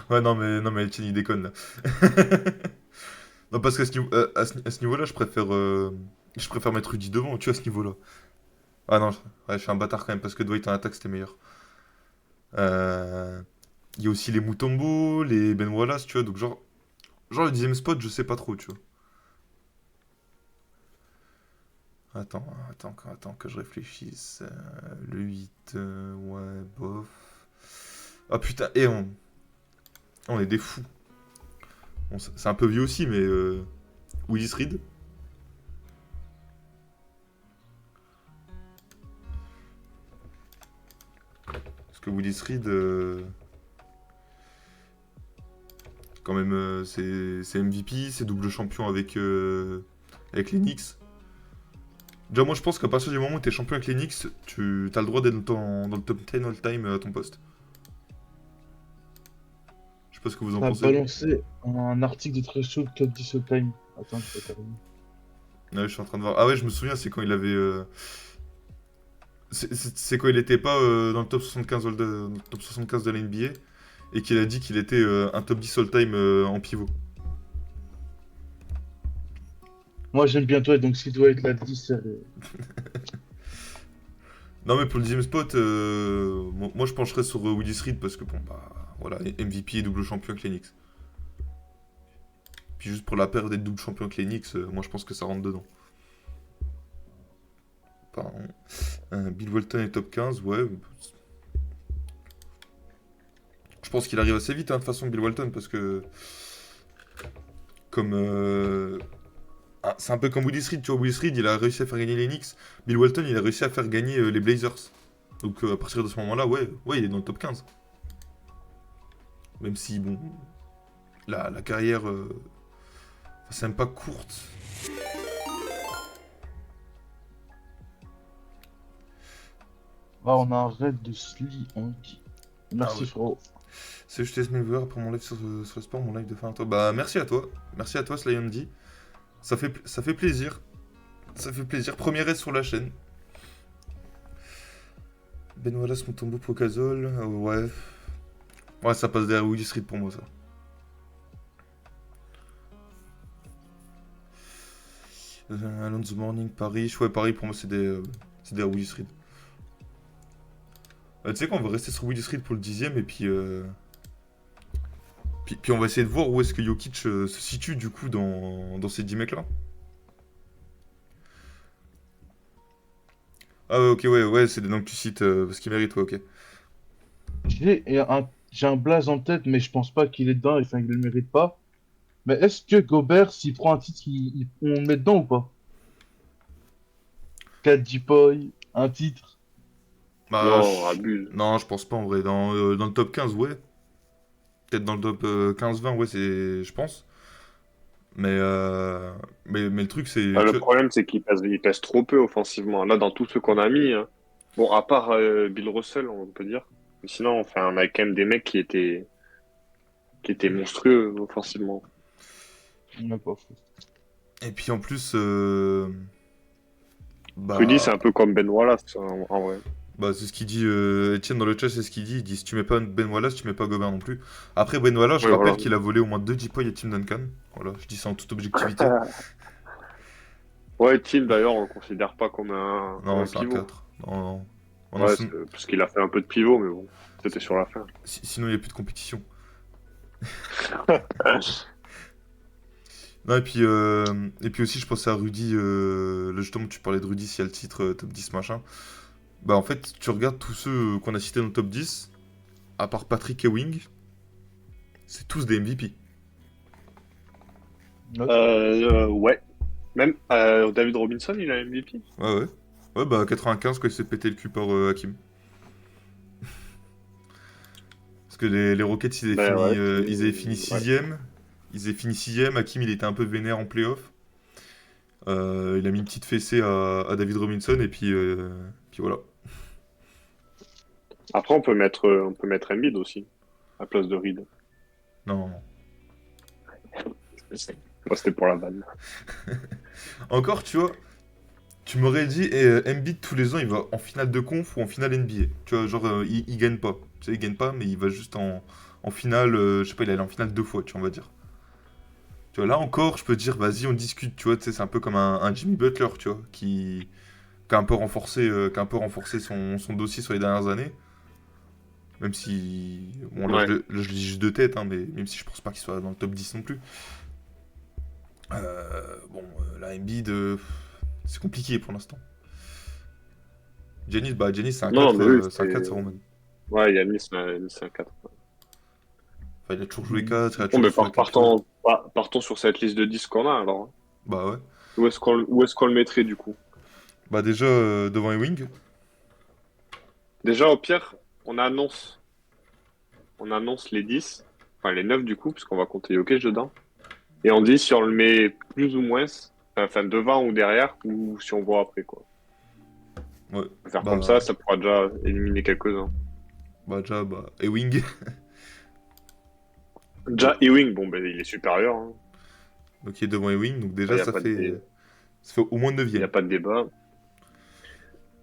Ouais, non, mais Etienne, il déconne, là. Non, parce qu'à ce à ce niveau-là, je préfère mettre Rudy devant, tu vois, à ce niveau-là. Ah non, ouais, je suis un bâtard quand même, parce que Dwight en attaque, c'était meilleur. Euh, Il y a aussi les Mutombo, les Ben Wallace, tu vois, donc genre le dixième spot, je sais pas trop, tu vois. Attends que je réfléchisse. Le 8, ouais, bof. Ah putain, on est des fous. Bon, c'est un peu vieux aussi, mais Willis Reed. Parce que Willis Reed, quand même, c'est MVP, c'est double champion avec les Knicks. Déjà, moi je pense qu'à partir du moment où t'es champion avec les Knicks, tu as le droit d'être dans le top 10 all-time à ton poste. Je sais pas ce que vous en Ça a pensez. balancé un article de Threshold top 10 all-time. Attends, je vais terminer. Ouais, je suis en train de voir. Ah ouais, je me souviens, c'est quand il avait. C'est quand il était pas dans le top 75, top 75 de la NBA et qu'il a dit qu'il était un top 10 all-time en pivot. Moi, j'aime bien toi, donc s'il doit être là 10, Non, mais pour le dixième spot, moi je pencherais sur Willis Reed parce que bon, bah voilà, MVP et double champion avec les Knicks. Puis juste pour la paire d'être double champion avec les Knicks, moi je pense que ça rentre dedans. Pardon. Bill Walton est top 15, ouais. Je pense qu'il arrive assez vite, hein, de toute façon, Bill Walton, parce que. Comme. C'est un peu comme Willis Reed, tu vois. Willis Reed, il a réussi à faire gagner les Knicks. Bill Walton, il a réussi à faire gagner les Blazers. Donc à partir de ce moment-là, ouais, il est dans le top 15. Même si, bon. La carrière. C'est même pas courte. Ah, on a un raid de Sli, on dit. Merci, Ouais. frérot. C'est je te laisse mes viewers après mon live sur le sport, mon live de fin à toi. Bah merci à toi. Merci à toi, Sly&D. Ça fait plaisir. Ça fait plaisir. Premier raid sur la chaîne. Ben Wallace, Mutombo, Pokazol. Ouais. Ouais, ça passe derrière Willis Reed pour moi, ça. Alone the Morning, Paris. Ouais, Paris pour moi, c'est derrière Willis Reed. Tu sais quoi, on va rester sur Willis Reed pour le dixième et puis, puis on va essayer de voir où est-ce que Jokic se situe du coup dans ces 10 mecs-là. Ah ouais, ok, ouais, c'est des noms que tu cites parce qu'ils méritent, ouais, ok. J'ai un blaze en tête, mais je pense pas qu'il est dedans, enfin, il le mérite pas. Mais est-ce que Gobert, s'il prend un titre, on le met dedans ou pas? 4 J-Boy, un titre. Bah, Non, abuse. non, je pense pas en vrai. Dans le top 15, ouais. Peut-être dans le top 15-20, ouais, je pense. Mais le truc, c'est. Ah, le problème, c'est il pèse trop peu offensivement. Là, dans tous ceux qu'on a mis, hein. Bon, à part Bill Russell, on peut dire. Mais sinon, enfin, on a quand même des mecs qui étaient monstrueux offensivement. On n'a pas fou. Et puis en plus, Rudy, c'est bah, un peu comme Ben Wallace, en vrai. bah c'est ce qu'il dit. Etienne dans le chat, c'est ce qu'il dit. Il dit si tu mets pas Ben Wallace, tu mets pas Gobert non plus. Après, Ben Wallace, je Oui, rappelle voilà. qu'il a volé au moins 2 Deepoy à Tim Duncan. Voilà, je dis ça en toute objectivité. Ouais, Tim, d'ailleurs, on le considère pas comme Non, un c'est un pivot. 4. Non, non. Oh non, Ouais, parce qu'il a fait un peu de pivot, mais bon, c'était sur la fin. sinon, il n'y a plus de compétition. Non, et puis aussi, je pensais à Rudy. Là, justement, tu parlais de Rudy, s'il y a le titre top 10, machin. Bah, en fait, tu regardes tous ceux qu'on a cités dans le top 10, à part Patrick Ewing, c'est tous des MVP. Ouais. Même David Robinson, il a MVP. Ouais, ouais. Ouais, bah, 95, quand il s'est pété le cul par Hakim. Parce que les Rockets, Ben ouais, ils avaient fini ouais. 6ème. Ils avaient fini 6ème. Hakim, il était un peu vénère en playoff. Il a mis une petite fessée à David Robinson, et puis voilà. Après, on peut mettre Embiid aussi, à la place de Reed. Non. Moi, c'était pour la vanne. Encore, tu vois, tu m'aurais dit, Embiid, tous les ans, il va en finale de conf ou en finale NBA. Tu vois, genre, il gagne pas. Tu sais, il gagne pas, mais il va juste en finale, je sais pas, il est allé en finale 2 fois, tu vois, on va dire. Tu vois, là encore, je peux te dire, vas-y, on discute, tu vois, tu sais, c'est un peu comme un Jimmy Butler, tu vois, qui a un peu renforcé, son dossier sur les dernières années. Même si, bon, là, Ouais. je le dis juste de tête, hein, mais même si je pense pas qu'il soit dans le top 10 non plus. Bon, la Embiid, c'est compliqué pour l'instant. Giannis, c'est un Non, 4, mais oui, c'est un 4, c'est Roman. Ouais, Yannis, c'est un 4. Enfin, il a toujours joué 4, il a Bon, toujours mais joué 4. partons sur cette liste de 10 qu'on a, alors, hein. Bah ouais. Où est-ce qu'on le mettrait, du coup? Bah déjà, devant Ewing. Déjà, au pire, on annonce, on annonce les 10, enfin les 9 du coup, parce qu'on va compter Jokic dedans. Et on dit si on le met plus ou moins, enfin devant ou derrière, ou si on voit après, quoi. Ouais. On va faire comme Bah, ça pourra déjà éliminer quelques-uns. déjà, Ewing. Déjà, Donc, Ewing, bon, ben, il est supérieur, hein. donc il est devant Ewing. Donc Il déjà, n'y a pas de, ça fait au moins y a 9ème. pas de débat.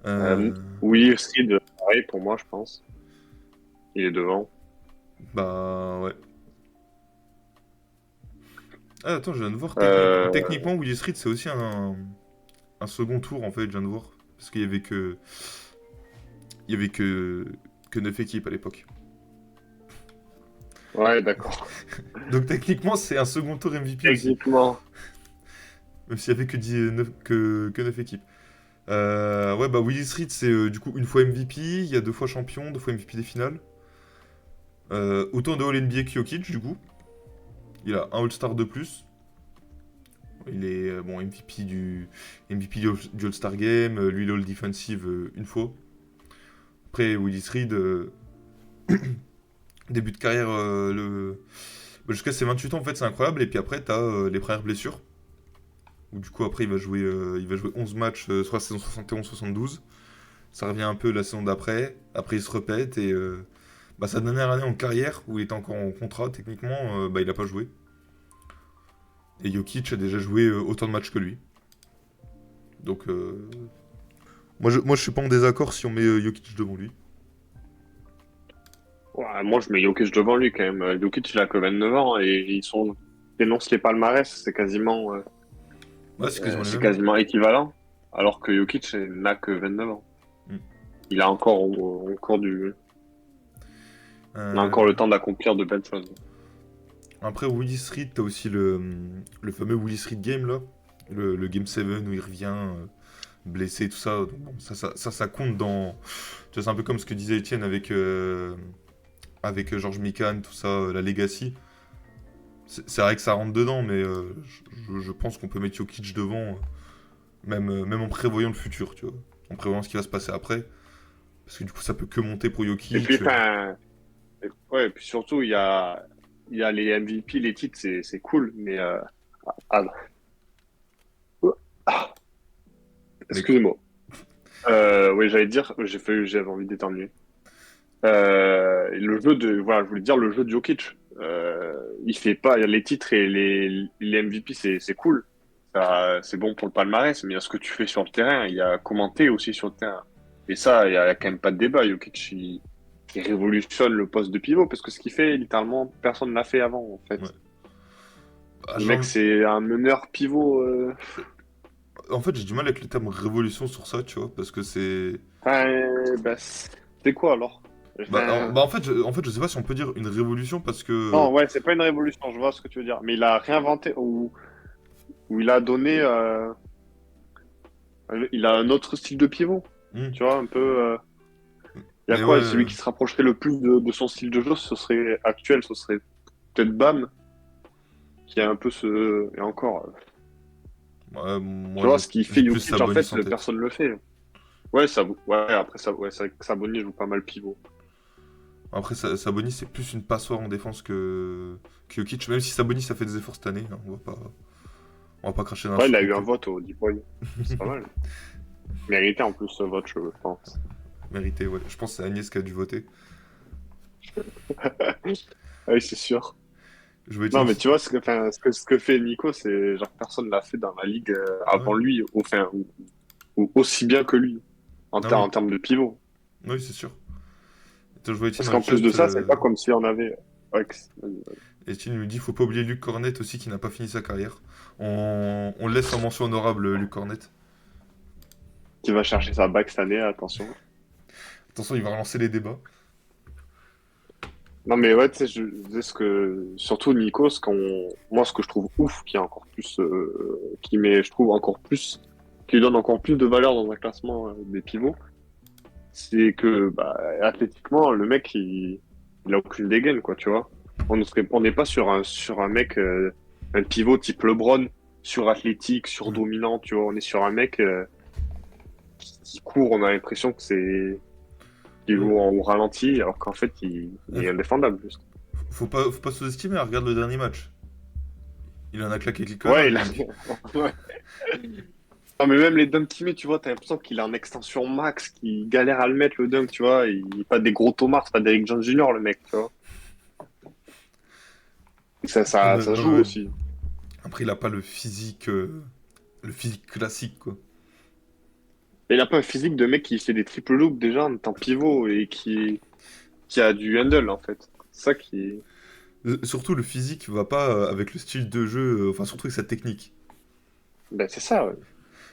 Euh, Willie Reed, pareil pour moi, je pense. Il est devant. bah ouais. Ah, attends, je viens de voir. Euh, Techniquement, Willis Reed, c'est aussi un second tour, en fait, je viens de voir. Parce qu'il y avait que. Il y avait que 9 équipes à l'époque. ouais, d'accord. Donc techniquement, c'est un second tour MVP aussi. Techniquement. Même s'il y avait que 9 équipes. Ouais, bah Willis Reed, c'est du coup une fois MVP, il y a 2 fois champion, 2 fois MVP des finales. Autant de All-NBA que Jokic, du coup. Il a un All-Star de plus. Il est bon, MVP du All-Star Game, lui l'All Defensive une fois. Après, Willis Reed, début de carrière, jusqu'à ses 28 ans, en fait, c'est incroyable. Et puis après, t'as les premières blessures. Où du coup, après, il va jouer 11 matchs sur la saison 71-72. Ça revient un peu la saison d'après. Après, il se répète. Et sa dernière année en carrière, où il était encore en contrat, techniquement, il a pas joué. Et Jokic a déjà joué autant de matchs que lui. Donc, moi, je suis pas en désaccord si on met Jokic devant lui. Ouais, moi, je mets Jokic devant lui quand même. Jokic, il a que 29 ans et dénonce les palmarès, Ouais, c'est quasiment les c'est mêmes. quasiment équivalent. Alors que Jokic n'a que 29 ans. Mm. Il a encore le Euh, temps d'accomplir de belles choses. Après, Willis Reed, t'as aussi le fameux Willis Reed Game, là. Le Game 7 où il revient blessé, tout ça. Donc, bon, ça compte dans. Tu vois, c'est un peu comme ce que disait Etienne avec George Mikan, tout ça, la Legacy. C'est vrai que ça rentre dedans, mais je pense qu'on peut mettre Jokic devant, même en prévoyant le futur, tu vois. En prévoyant ce qui va se passer après. Parce que du coup, ça peut que monter pour Et puis, Jokic. enfin, ouais, et puis surtout, il y a les MVP, les titres, c'est cool, mais ah, ah, Mais excusez-moi. Oui, j'allais dire, j'avais envie d'éternuer. Voilà, je voulais dire le jeu de Jokic. Il fait pas les titres et les MVP, c'est cool. C'est bon pour le palmarès, mais il y a ce que tu fais sur le terrain, il y a commenter aussi sur le terrain. Et ça, il y a quand même pas de débat. Jokic, il révolutionne le poste de pivot parce que ce qu'il fait, littéralement, personne ne l'a fait avant, en fait. ouais. Bah, Le mec, c'est un meneur pivot. En fait, j'ai du mal avec le terme révolution sur ça, tu vois, parce que c'est. Enfin, bah, c'est quoi alors? Enfin, En fait, je sais pas si on peut dire une révolution parce que. non, ouais, c'est pas une révolution, je vois ce que tu veux dire. Mais il a réinventé ou il a donné. Il a un autre style de pivot. Hmm. Tu vois, un peu. Il y a Mais quoi? ouais, Celui qui se rapprocherait le plus de son style de jeu, ce serait actuel, ce serait peut-être Bam, qui a un peu ce. Et encore. ouais, Tu moi vois, ce qui fait j'ai plus Jokic, en Sabonis fait, en tête. personne ne le fait. Ouais, ouais, après, c'est vrai que Sabonis joue pas mal pivot. Après, Sabonis, c'est plus une passoire en défense que Jokic, même si Sabonis a fait des efforts cette année, hein, on va pas cracher dans la Ouais, il soupe a non eu un plus. vote au Deep Boy. C'est pas mal. Mérité en plus ce vote, je pense. Mérité, ouais. Je pense que c'est Agnès qui a dû voter. Ah oui, c'est sûr. Je voulais dire Non, mais aussi. tu vois, enfin, ce que fait Nico, c'est genre personne l'a fait dans la ligue Ouais. avant lui, enfin, ou aussi bien que lui, Ah oui, en termes de pivot. oui, c'est sûr. Attends, je vois Etienne Parce dans le qu'en plus de chat. ça, c'est pas comme si on avait. Ouais, Etienne me dit faut pas oublier Luc Cornet aussi qui n'a pas fini sa carrière. On le laisse en mention honorable, Luc Cornet. qui va chercher sa bague cette année, attention. Attention, il va relancer les débats. Non, mais ouais, tu sais, je disais surtout Nico, moi, ce que je trouve ouf, qui est encore plus, qui met, je trouve, encore plus, qui lui donne encore plus de valeur dans un classement des pivots, c'est que, bah, athlétiquement, le mec, il a aucune dégaine, quoi, tu vois. On n'est pas sur un mec, un pivot type LeBron, sur athlétique, sur Ouais. dominant, tu vois. On est sur un mec, qui court, on a l'impression que qu'il Ouais. joue au ralenti, alors qu'en fait, il Euh, est indéfendable, juste. faut pas sous-estimer, regarde le dernier match. Il en a claqué quelques-uns, Ouais, des dunks. ouais. Non, mais même les dunks qu'il met, tu vois, t'as l'impression qu'il est en extension max, qu'il galère à le mettre, le dunk, tu vois. Il pas des gros tomards, c'est pas Derrick Jones Jr., le mec, tu vois. Et ça Non, joue ouais. aussi. Après, il a pas le physique classique, quoi. Et il a pas un physique de mec qui fait des triple loops déjà en étant pivot et qui a du handle, en fait. C'est ça qui. Surtout, le physique va pas avec le style de jeu, enfin, surtout avec sa technique. Ben, c'est ça, ouais.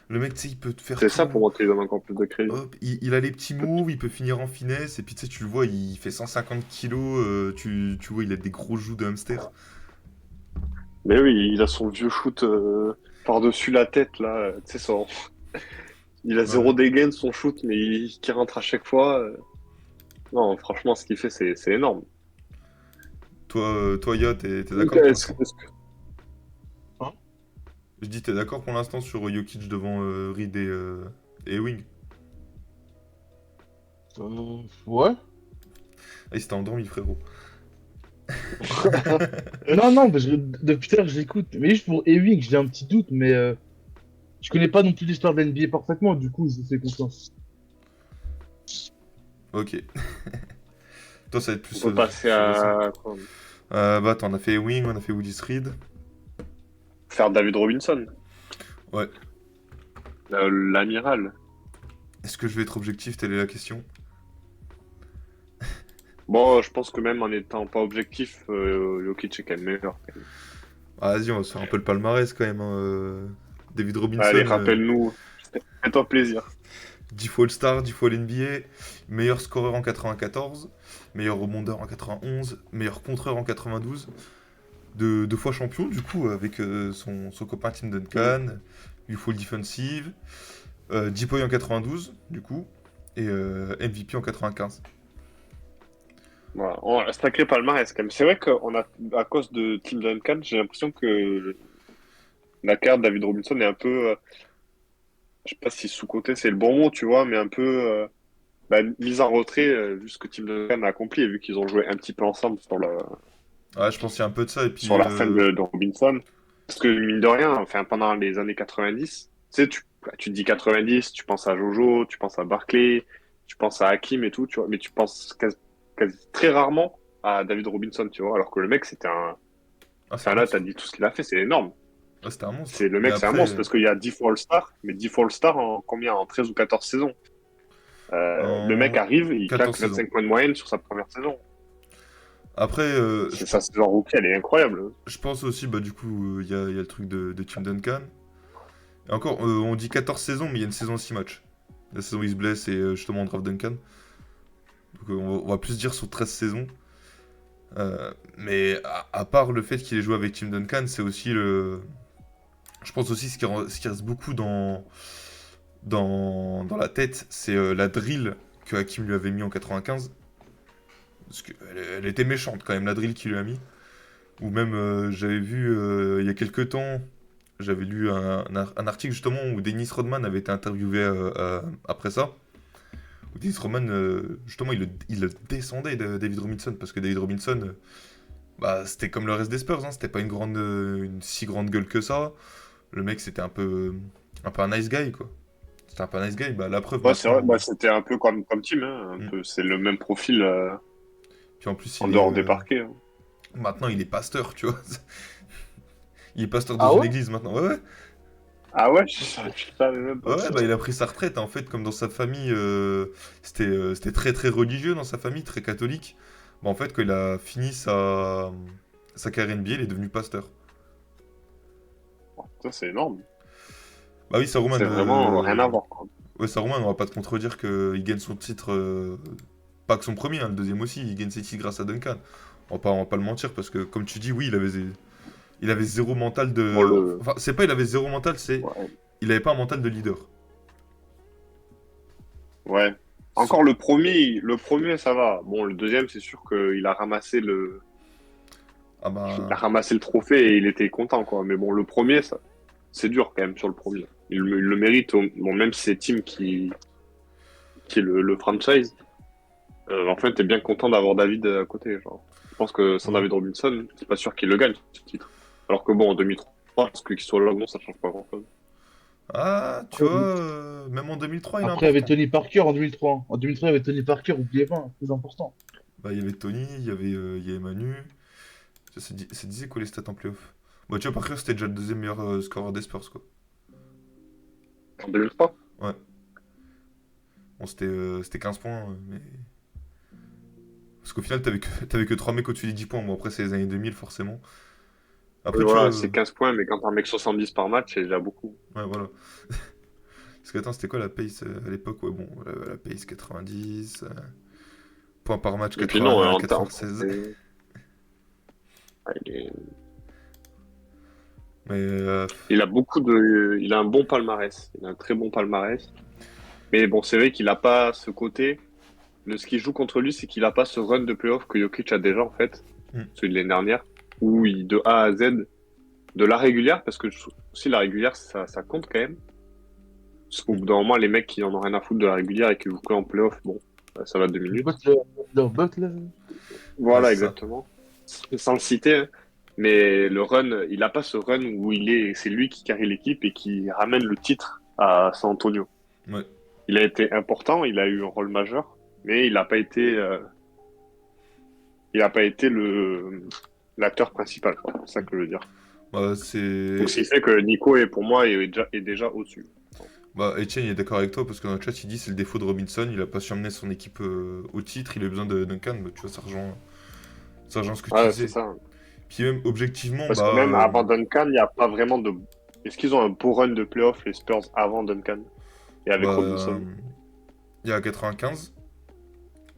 Le mec, tu sais, il peut te faire C'est ça pour tout. moi qui lui donne encore plus de crédit. Hop, il a les petits moves, il peut finir en finesse, et puis tu sais, tu le vois, il fait 150 kilos, tu vois, il a des gros joues de hamster. Mais oui, il a son vieux shoot par-dessus la tête, là. Tu sais, il a Ouais. zéro dégaine, son shoot, mais qui rentre à chaque fois. Non, franchement, ce qu'il fait, c'est énorme. Toi, Ya, t'es Donc, d'accord pour l'instant? Hein? Je dis, t'es d'accord pour l'instant sur Jokic devant Reed et Ewing? Ouais. Ah, il s'était endormi, frérot. Non, non, depuis tout à l'heure, je l'écoute. Mais juste pour Ewing, j'ai un petit doute, mais je connais pas non plus l'histoire de l'NBA parfaitement, du coup, je vous fais confiance. Ok. Toi, ça va être On plus peut passer sur récent. à quoi? Bah, attends, on a fait Ewing, on a fait Woody Reed. Faire David Robinson, Ouais. l'amiral. Est-ce que je vais être objectif? Telle est la question. Bon, je pense que même en étant pas objectif, Jokic est quand même meilleur. Ah, vas-y, on va se faire un peu le palmarès quand même, hein. David Allez, Robinson, rappelle-nous. Fais-toi plaisir. 10 fois All-Star, 10 fois l'NBA, meilleur scoreur en 94, meilleur rebondeur en 91, meilleur contreur en 92, deux fois champion du coup avec son copain Tim Mm. Duncan, 8 fois defensive, 10 points en 92 du coup, et MVP en 95. Voilà. Un sacré palmarès quand même. C'est vrai qu'on a, à cause de Tim Duncan, j'ai l'impression que la carte David Robinson est un peu, je sais pas si sous-coté c'est le bon mot, tu vois, mais un peu mise en retrait vu ce que Tim Duncan a accompli et vu qu'ils ont joué un petit peu ensemble Ouais, je pense qu'il y a un peu de ça, et puis sur la fin de Robinson. Parce que mine de rien, enfin, pendant les années 90, tu sais, tu te dis 90, tu penses à Jojo, tu penses à Barkley, tu penses à Hakim et tout, tu vois, mais tu penses quasi très rarement à David Robinson, tu vois, alors que le mec, ah, c'est un enfin là, t'as monstre. dit tout ce qu'il a fait, c'est énorme. Ah, c'était un monstre. C'est le Mais mec, c'est un après, monstre parce qu'il y a 10 fois All-Star, mais 10 fois All-Star en combien? En 13 ou 14 saisons. Le mec en arrive, il 14 claque saisons. 25 points de moyenne sur sa première saison. Après, C'est sa saison rookie, elle est incroyable. je pense aussi, bah du coup, il y a le truc de Tim Duncan. Et encore, on dit 14 saisons, mais il y a une saison 6 matchs. La saison où il se blesse et justement on draft Duncan. Donc on va plus dire sur 13 saisons. Mais à part le fait qu'il ait joué avec Tim Duncan, c'est aussi le. Je pense aussi ce qui reste beaucoup dans la tête, c'est la drill que Hakim lui avait mis en 95. Parce qu'elle elle était méchante quand même, la drill qu'il lui a mis. Ou même, j'avais vu il y a quelques temps, j'avais lu un article justement où Dennis Rodman avait été interviewé après ça. Où Dennis Rodman, justement, il le descendait de David Robinson parce que David Robinson, bah, c'était comme le reste des Spurs, hein, c'était pas une si grande gueule que ça. Le mec, c'était un peu un nice guy, quoi. C'était un pas nice guy. Bah, la preuve Ouais, c'est vrai, maintenant. bah, c'était un peu comme team, hein, un Mm. peu. C'est le même profil Puis en plus, en dehors des parquets, hein. maintenant, il est pasteur, tu vois. Il est pasteur dans Ah une ouais? église maintenant. Ouais, ouais. Ah ouais, je savais même Ouais, pas. ouais, bah, il a pris sa retraite. En fait, comme dans sa famille, c'était très très religieux dans sa famille, très catholique. Bah, en fait, quand il a fini sa carrière NBA, il est devenu pasteur. Ça, c'est énorme. Bah oui, Saruman, C'est vraiment rien à voir, quoi. ouais, Saruman, on va pas te contredire qu'il gagne son titre, pas que son premier, hein, le deuxième aussi, il gagne ses titres grâce à Duncan. On va pas le mentir, parce que comme tu dis, oui, il avait zéro mental Bon, de... Enfin, c'est pas il avait zéro mental, c'est ouais. il avait pas un mental de leader. Ouais. So- Encore le premier, ça va. Bon, le deuxième, c'est sûr qu'il a ramassé Ah il a bah... ramassé le trophée et il était content, quoi. Mais bon, le premier, ça, c'est dur quand même sur le premier. Il le mérite. Bon, même si c'est Team qui est le franchise, en fait, t'es bien content d'avoir David à côté, genre. Je pense que sans Mhm. David Robinson, c'est pas sûr qu'il le gagne, ce titre. Alors que bon, en 2003, parce qu'il soit là ou non, ça change pas grand-chose. Ah, tu vois, même en 2003, il est Après, il y avait important. Tony Parker en 2003. En 2003, il y avait Tony Parker, oubliez pas, plus important. Bah, il y avait Tony, il y avait Manu. Ça disait quoi les stats en playoff? Bah, tu vois, par contre, c'était déjà le deuxième meilleur scoreur des Spurs, quoi. En 2003? Ouais. Bon, c'était 15 points, mais... Parce qu'au final, t'avais que 3 mecs au-dessus des 10 points. Bon, après, c'est les années 2000, forcément. Oui, Après, tu vois... voilà, c'est 15 points, mais quand t'as un mec 70 par match, c'est déjà beaucoup. Ouais, voilà. Parce que, attends, c'était quoi la pace à l'époque? Ouais, bon, la pace 90, points par match Et puis non, 81, en termes, 96. il Mais, il a il a un bon palmarès. Il a un très bon palmarès. Mais bon, c'est vrai qu'il a pas ce côté. Ce qui joue contre lui, c'est qu'il a pas ce run de playoff que Jokic a déjà, en fait. hmm, Celui de l'année dernière. Où il, de A à Z, de la régulière, parce que aussi la régulière, ça compte quand même. Parce qu'au hmm. bout d'un moment, les mecs qui en ont rien à foutre de la régulière et qui jouent que en playoff, bon, ça va 2 minutes. Butler. Ouais, Voilà, c'est ça. exactement. Sans le citer, hein. Mais le run, il a pas ce run où c'est lui qui carry l'équipe et qui ramène le titre à San Antonio. Ouais. Il a été important, il a eu un rôle majeur, mais il a pas été l'acteur principal, quoi. C'est ça que je veux dire. Bah, Donc, ce qui c'est... fait que Nico est pour moi est déjà au-dessus. Bah, Etienne, il est d'accord avec toi, parce que dans le chat, il dit c'est le défaut de Robinson, il a pas su amener son équipe au titre, il a besoin de Duncan. Bah, tu vois, ça rejoint ce que tu Ouais, c'est disais. ça. Puis même, objectivement, Parce que bah... même avant Duncan, il n'y a pas vraiment de. Est-ce qu'ils ont un beau run de playoff, les Spurs, avant Duncan et avec bah, Robinson? il y a 95,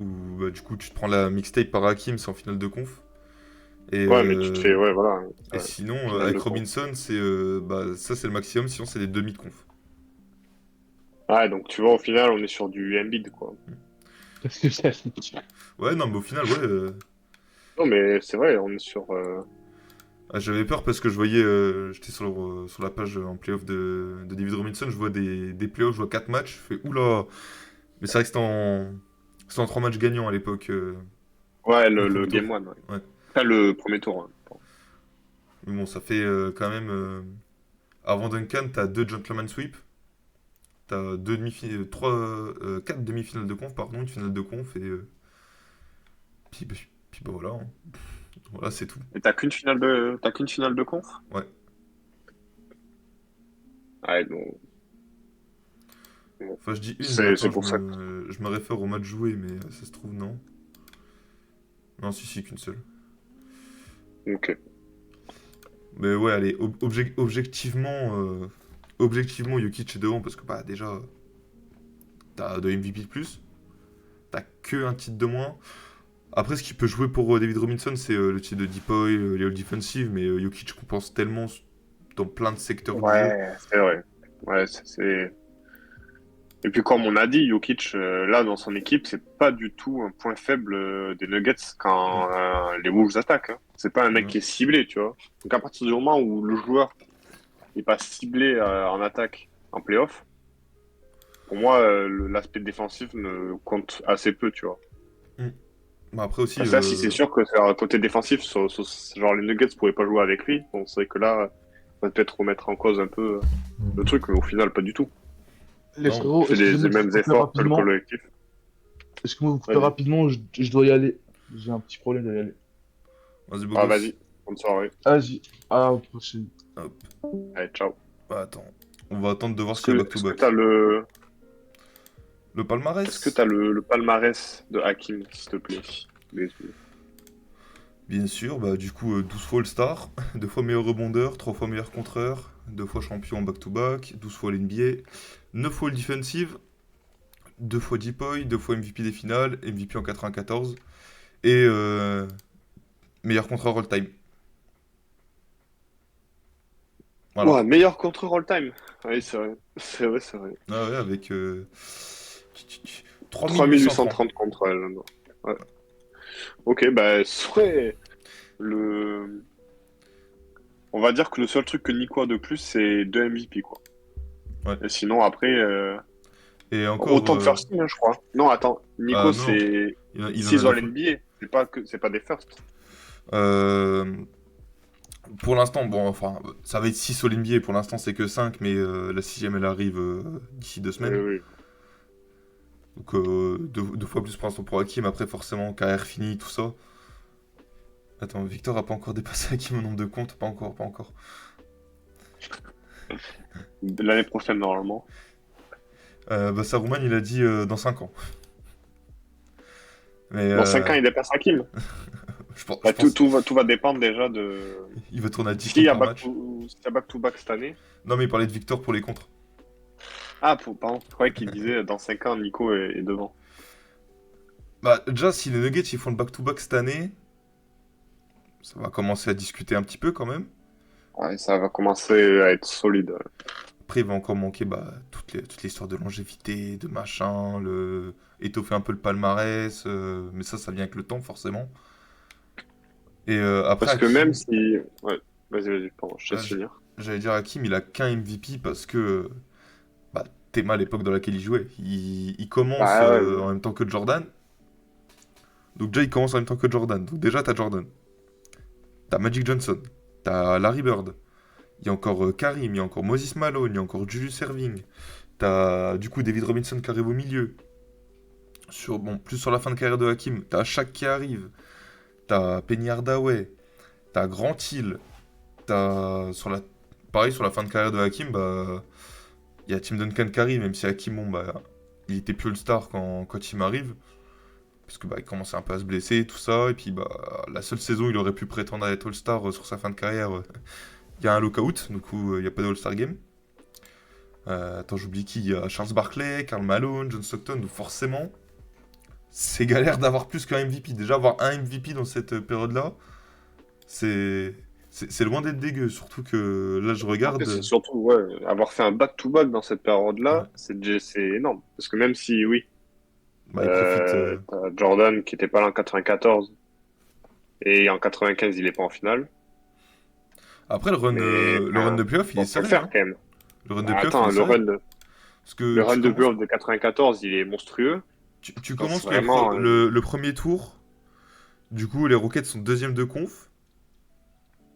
où bah, du coup, tu te prends la mixtape par Hakim, c'est en finale de conf. Et, Ouais, mais tu te fais, ouais, voilà. et Ouais, sinon, finale avec de conf. Robinson, bah, ça c'est le maximum, sinon c'est des demi-de-conf. Ouais, donc tu vois, au final, on est sur du Embiid, quoi. Parce que ça, Ouais, non, mais au final, ouais. Non, mais c'est vrai, on est sur. J'avais peur parce que je voyais, j'étais sur la page en playoff de David Robinson, je vois des playoffs, je vois 4 matchs, je fais oula! Mais c'est vrai que c'était en 3 matchs gagnants à l'époque, Ouais, le le premier Game tour. One, ouais. Ouais. Pas le premier tour, hein. Mais bon, ça fait quand même. Avant Duncan, t'as 2 gentleman sweep, t'as 4 demi-finales de conf, pardon, une finale de conf, et puis bah voilà, hein. Voilà, c'est tout. Et t'as qu'une finale de conf? Ouais. Ouais, donc, bon. Enfin, je dis une, mais C'est attends, pour ça que. je me réfère au match joué, mais ça se trouve, non. Non, si, qu'une seule. Ok. Mais ouais, allez, objectivement, Jokic est devant parce que bah déjà, t'as de MVP de plus, t'as que un titre de moins. Après, ce qui peut jouer pour David Robinson, c'est le titre de Depoy, les All Defensive, mais Jokic compense tellement dans plein de secteurs du jeu. Ouais, c'est vrai. Ouais, c'est. Et puis comme on a dit, Jokic, là dans son équipe, c'est pas du tout un point faible des Nuggets Mm. quand les Wolves attaquent, hein. C'est pas un mec Ouais. qui est ciblé, tu vois. Donc à partir du moment où le joueur n'est pas ciblé en attaque en playoff, pour moi l'aspect défensif ne compte assez peu, tu vois. Mm. Bah après aussi, Ça, si c'est sûr que c'est un côté défensif, genre les Nuggets pourraient pas jouer avec lui, bon c'est vrai que là, ça va peut-être remettre en cause un peu le truc, mais au final pas du tout. Les Non. frérots, fait les excusez-moi de vous mêmes couper efforts que le rapidement. collectif. Excusez-moi de vous couper Vas-y. rapidement, je dois y aller. J'ai un petit problème d'y aller. Vas-y, beau Ah, gosse. vas-y. Bonne soirée. Vas-y, à la prochaine. Hop. Allez, ciao. Bah, attends. On va attendre de voir Est-ce s'il y a que back-to-back. t'as le, Le est-ce que palmarès? t'as le palmarès de Hakim, s'il te plaît? Désolé. Bien sûr, bah du coup 12 fois All-Star, 2 fois meilleur rebondeur, 3 fois meilleur contreur, 2 fois champion en back-to-back, 12 fois l'NBA, 9 fois le defensive, 2 fois Depoy, 2 fois MVP des finales, MVP en 94, et meilleur contreur all-time. Voilà. Ouais, meilleur contreur all-time. Oui, c'est vrai. C'est vrai, c'est vrai. Ah ouais, avec 3830. 3830 contre elle. Non. Ouais. Ok, bah, soit le. On va dire que le seul truc que Nico a de plus, c'est 2 MVP, quoi. Ouais. Et sinon, après, Et encore... autant de first team, hein, je crois. Non, attends, Nico, ah non, c'est il en a 6 9. All-NBA. C'est pas des firsts. Euh, pour l'instant, bon, enfin, ça va être 6 au NBA, pour l'instant c'est que 5, mais la sixième elle arrive d'ici 2 Oui, semaines. oui. Donc 2 fois plus pour l'instant pour Hakim, après forcément carrière finie, tout ça. Attends, Victor a pas encore dépassé Hakim au nombre de comptes, pas encore, pas encore. L'année prochaine, normalement. Bah Saruman il a dit dans 5 ans. Mais Dans 5 ans, il dépasse Hakim. je pense, Bah, tout va dépendre déjà de. il va tourner à 10 S'il comptes y a par match. s'il y a back-to-back cette année. Non mais il parlait de Victor pour les contres. Ah, pardon, je croyais qu'il disait dans 5 ans, Nico est devant. Bah déjà si les Nuggets ils font le back-to-back cette année, ça va commencer à discuter un petit peu quand même. Ouais, ça va commencer à être solide. Après, il va encore manquer bah, toute l'histoire de longévité, de machin, étoffer un peu le palmarès, mais ça vient avec le temps, forcément. Et après, Parce que même Hakim, si. Ouais, vas-y, pardon, je te laisse j- finir. j'allais dire Hakim, il a qu'un MVP parce que bah, Théma, à l'époque dans laquelle il jouait, il commence Bah ouais, en même temps que Jordan. Donc déjà, il commence en même temps que Jordan. Donc déjà, t'as Jordan. T'as Magic Johnson. T'as Larry Bird. Il y a encore Karim, il y a encore Moses Malone, il y a encore Julius Erving. T'as du coup David Robinson qui arrive au milieu. Plus sur la fin de carrière de Hakim, t'as Shaq qui arrive, t'as Penny Hardaway, t'as Grant Hill, pareil sur la fin de carrière de Hakim, bah il y a Tim Duncan qui arrive, même si Hakim, bon bah il était plus le star quand il m'arrive, parce que bah il commençait un peu à se blesser tout ça, et puis bah la seule saison où il aurait pu prétendre à être All-Star sur sa fin de carrière, il y a un lockout, du coup il n'y a pas de All-Star Game. Attends, j'oublie qui, il y a Charles Barkley, Karl Malone, John Stockton, donc forcément c'est galère d'avoir plus qu'un MVP. Déjà, avoir un MVP dans cette période-là, c'est c'est loin d'être dégueu. Surtout que là, je après, c'est regarde. surtout, ouais, avoir fait un back-to-back dans cette Ouais, période-là, c'est énorme. Parce que même si, oui, bah, il profite. t'as Jordan qui était pas là en 94 et en 95, il est pas en finale. Après, Mais le run de playoff, il est bon, faut le serré. faire Hein. quand même. Le run de Bah, playoff, il est attends, serré. Parce le que run de playoff de 94, il est monstrueux. tu Enfin, c'est commences vraiment. le premier tour. Du coup, les Rockets sont deuxième de conf.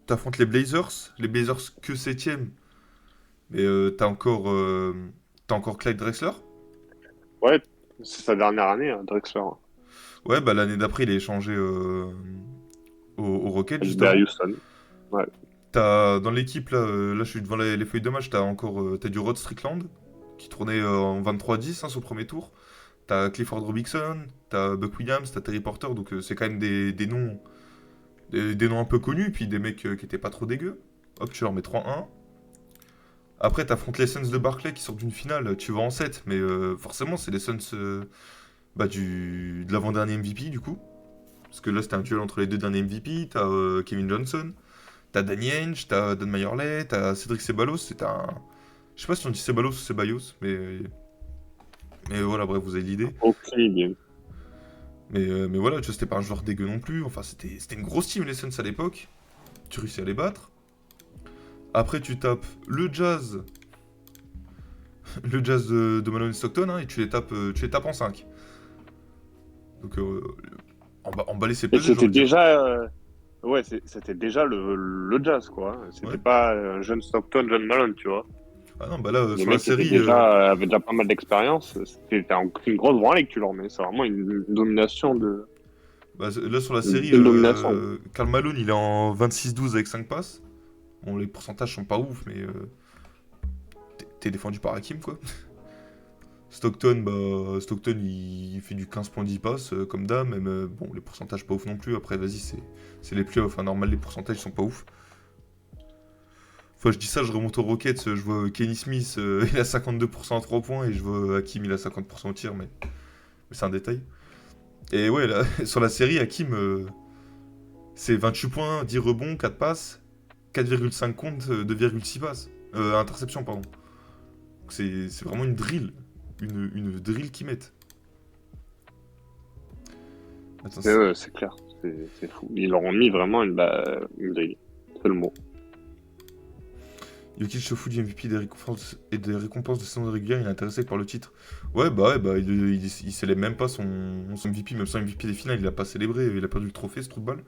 T'affrontes les Blazers. Les Blazers que septième. Mais t'as encore Clyde Drexler. Ouais, c'est sa dernière année, hein, Drexler. Ouais, bah l'année d'après, il est échangé aux Rockets, Il est à justement. Houston. Ouais. Dans l'équipe, là je suis devant les feuilles de match, t'as du Rod Strickland, qui tournait en 23-10 hein, sur le premier tour. T'as Clifford Robinson, t'as Buck Williams, t'as Terry Porter, donc c'est quand même des noms, des noms un peu connus, puis des mecs qui étaient pas trop dégueux. Hop, tu leur mets 3-1. Après, t'affrontes les Suns de Barclay qui sortent d'une finale, tu vas en 7, mais forcément, c'est les Suns de l'avant-dernier MVP, du coup. Parce que là, c'était un duel entre les deux derniers MVP. T'as Kevin Johnson, t'as Danny Ainge, t'as Don Majerle, t'as Cédric Ceballos. C'est un. Je sais pas si on dit Ceballos ou Ceballos, mais voilà, bref, vous avez l'idée. Aucune idée. Mais voilà, tu vois, c'était pas un joueur dégueu non plus. Enfin, c'était une grosse team, les Suns à l'époque. Tu réussis à les battre. Après, tu tapes le Jazz. Le Jazz de Malone et Stockton, hein, et tu les tapes en 5. Donc, emballer ses Et pesées, j'ai c'était envie de dire. déjà. C'était déjà le Jazz, quoi. C'était Ouais. pas un jeune Stockton, jeune Malone, tu vois. Ah non, bah là, Les sur la mecs étaient série, avaient déjà pas mal d'expérience. C'était une grosse branlée que tu leur mets. C'est vraiment une domination de. là, sur la série, Une domination. Karl Malone, il est en 26-12 avec 5 passes. Bon, les pourcentages sont pas ouf, mais t'es défendu par Hakim, quoi. Stockton, il fait du 15,10 passes, comme d'hab, même, bon, les pourcentages pas ouf non plus. Après, vas-y, c'est les playoffs, enfin, normal, les pourcentages sont pas ouf. Enfin, je dis ça, je remonte aux Rockets, je vois Kenny Smith, il a 52% à 3 points, et je vois Hakim, il a 50% au tir, mais c'est un détail. Et ouais, là, sur la série, Hakim, c'est 28 points, 10 rebonds, 4 passes, 4,5 comptes, 2,6 passes. Interception, pardon. Donc c'est vraiment une drill. Une drill qu'ils mettent. Attends, C'est clair. C'est fou. Ils leur ont mis vraiment une grille. C'est le mot. Jokic se fout du MVP des récompenses de saison régulière, il est intéressé par le titre. Ouais, il célèbre même pas son MVP, même son MVP des finales, il a pas célébré, il a perdu le trophée, ce trou de balle.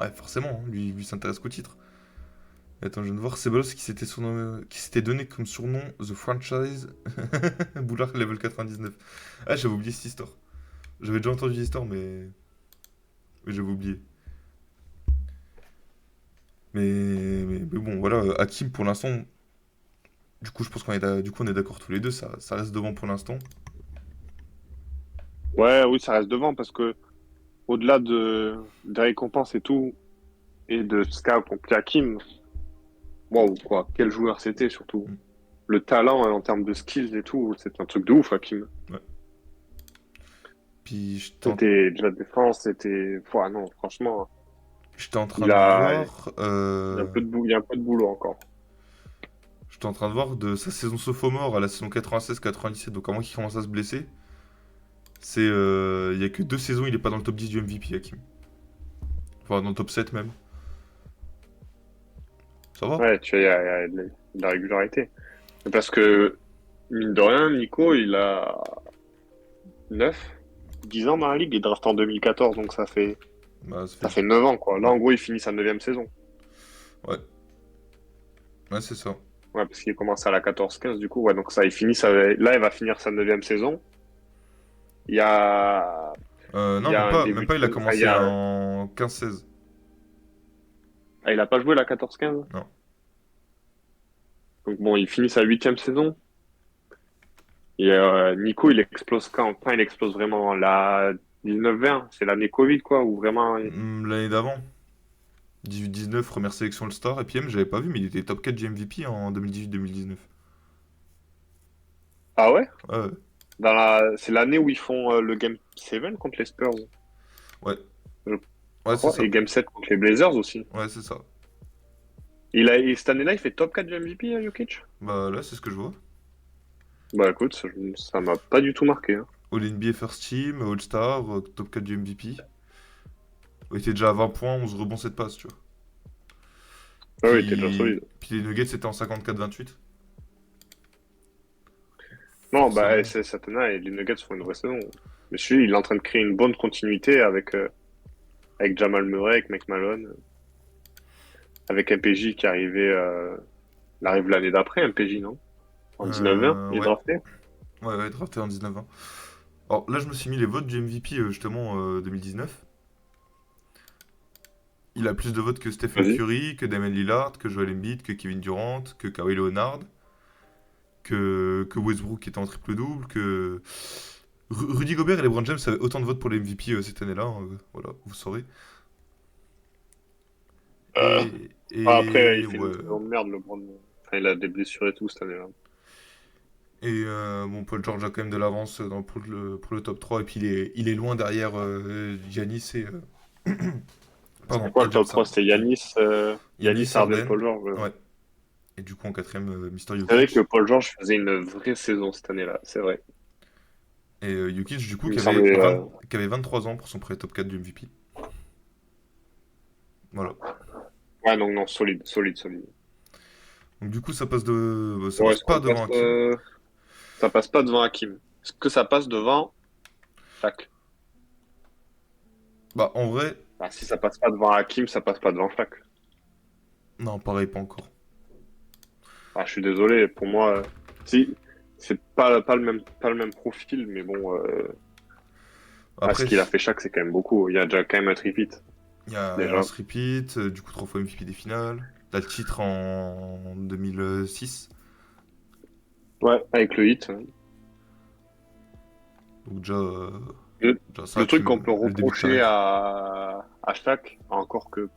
Ouais, forcément, hein, lui s'intéresse qu'au titre. Attends, je viens de voir Ceballos qui s'était donné comme surnom The Franchise Boulard Level 99. Ah, j'avais oublié cette histoire. J'avais déjà entendu l'histoire, mais j'avais oublié. Mais bon, voilà, Hakim pour l'instant, du coup, je pense qu'on est d'accord tous les deux, ça reste devant pour l'instant. Ouais, oui, ça reste devant parce que au-delà des récompenses et tout, et de ce qu'a accompli Hakim, waouh, quoi. Quel joueur c'était surtout. Mm. Le talent en termes de skills et tout, c'est un truc de ouf, Hakim. Ouais. Puis C'était de la défense, c'était. Ouah, non, franchement, j'étais en train il de a, voir, il y a il y a un peu de boulot encore. j'étais en train de voir de sa saison sophomore à la saison 96-97, donc avant qu'il commence à se blesser. Il y a que 2 saisons, il est pas dans le top 10 du MVP, Hakim. Enfin, dans le top 7 même. Ça va? Ouais, tu vois, il y a de la régularité. Parce que, mine de rien, Nico, il a 9, 10 ans dans la ligue, il est drafté en 2014, donc Bah, ça ça fait. fait 9 ans, quoi. Là, Ouais, en gros, il finit sa neuvième saison. ouais, ouais, c'est ça. Ouais, parce qu'il commence à la 14-15, du coup. Ouais, donc ça, là, il va finir sa neuvième saison. Il y a, il Non, y a un même début pas, il a enfin, commencé en 15-16. Ah, il a pas joué la 14-15? Non. Donc bon, il finit sa huitième saison. Et Nico, il explose quand il explose vraiment? La 19-20, c'est l'année Covid, quoi, où vraiment. L'année d'avant, 18-19, première sélection All-Star, et puis même, j'avais pas vu, mais il était top 4 du MVP en 2018-2019. Ah ouais? Ouais, ouais, C'est l'année où ils font le Game 7 contre les Spurs, ouais, je ouais, c'est crois, ça. et Game 7 contre les Blazers aussi. Ouais, c'est ça. Et cette année-là, il fait top 4 du MVP, Jokic? Bah là, c'est ce que je vois. Bah écoute, ça m'a pas du tout marqué, hein. All NBA First Team, All-Star, top 4 du MVP. Il était déjà à 20 points, 11 rebonds, 7 passes, tu vois. Ouais, ouais, il était déjà Puis, solide. puis les Nuggets, c'était en 54-28. Non, bah Forcément. cette année, les Nuggets font une vraie saison. Monsieur, il est en train de créer une bonne continuité avec Jamal Murray, avec Mike Malone, avec MPJ qui il arrive l'année d'après, MPJ, non? En 19-20, il est Ouais. drafté. Ouais, ouais, drafté en 19-20. Alors là, je me suis mis les votes du MVP, justement, 2019. Il a plus de votes que Stephen Vas-y. Curry, que Damian Lillard, que Joel Embiid, que Kevin Durant, que Kawhi Leonard, que Westbrook qui était en triple-double, que... Rudy Gobert et LeBron James avaient autant de votes pour les MVP cette année-là, voilà, vous saurez. Euh, Après, il fait une Ouais. saison de merde, LeBron. Enfin, il a des blessures et tout cette année-là. Bon, Paul George a quand même de l'avance pour le top 3, et puis il est loin derrière Giannis et... C'était Pardon, quoi et le James top 3? Harden. C'était Yanis, Giannis, Harden, Harden, Paul George. ouais. Et du coup, en quatrième, Mister C'est vrai que Jokic. Paul George faisait une vraie saison cette année-là, c'est vrai. Et Jokic, du coup, Il me semblait. qui avait 23 ans pour son premier top 4 du MVP. Voilà. Ouais, non, non, solide, solide, solide. Donc du coup, ça Bon, passe est-ce pas qu'on devant passe. Hakim. Ça passe pas devant Hakim? Est-ce que ça passe devant Shaq? Bah, en vrai, Ah, si ça passe pas devant Hakim, ça passe pas devant Shaq. non, pareil, pas encore. Ah, je suis désolé, pour moi, si, c'est pas le même profil, mais bon, ce Après, qu'il a fait chaque, c'est quand même beaucoup. Il y a déjà quand même un repeat, il y a un déjà. repeat, du coup 3 fois MVP des finales. T'as le titre en 2006. Ouais, avec le hit. Donc Le, déjà ça, le puis truc qu'on peut le début de reprocher carrière. à Shaq, encore que,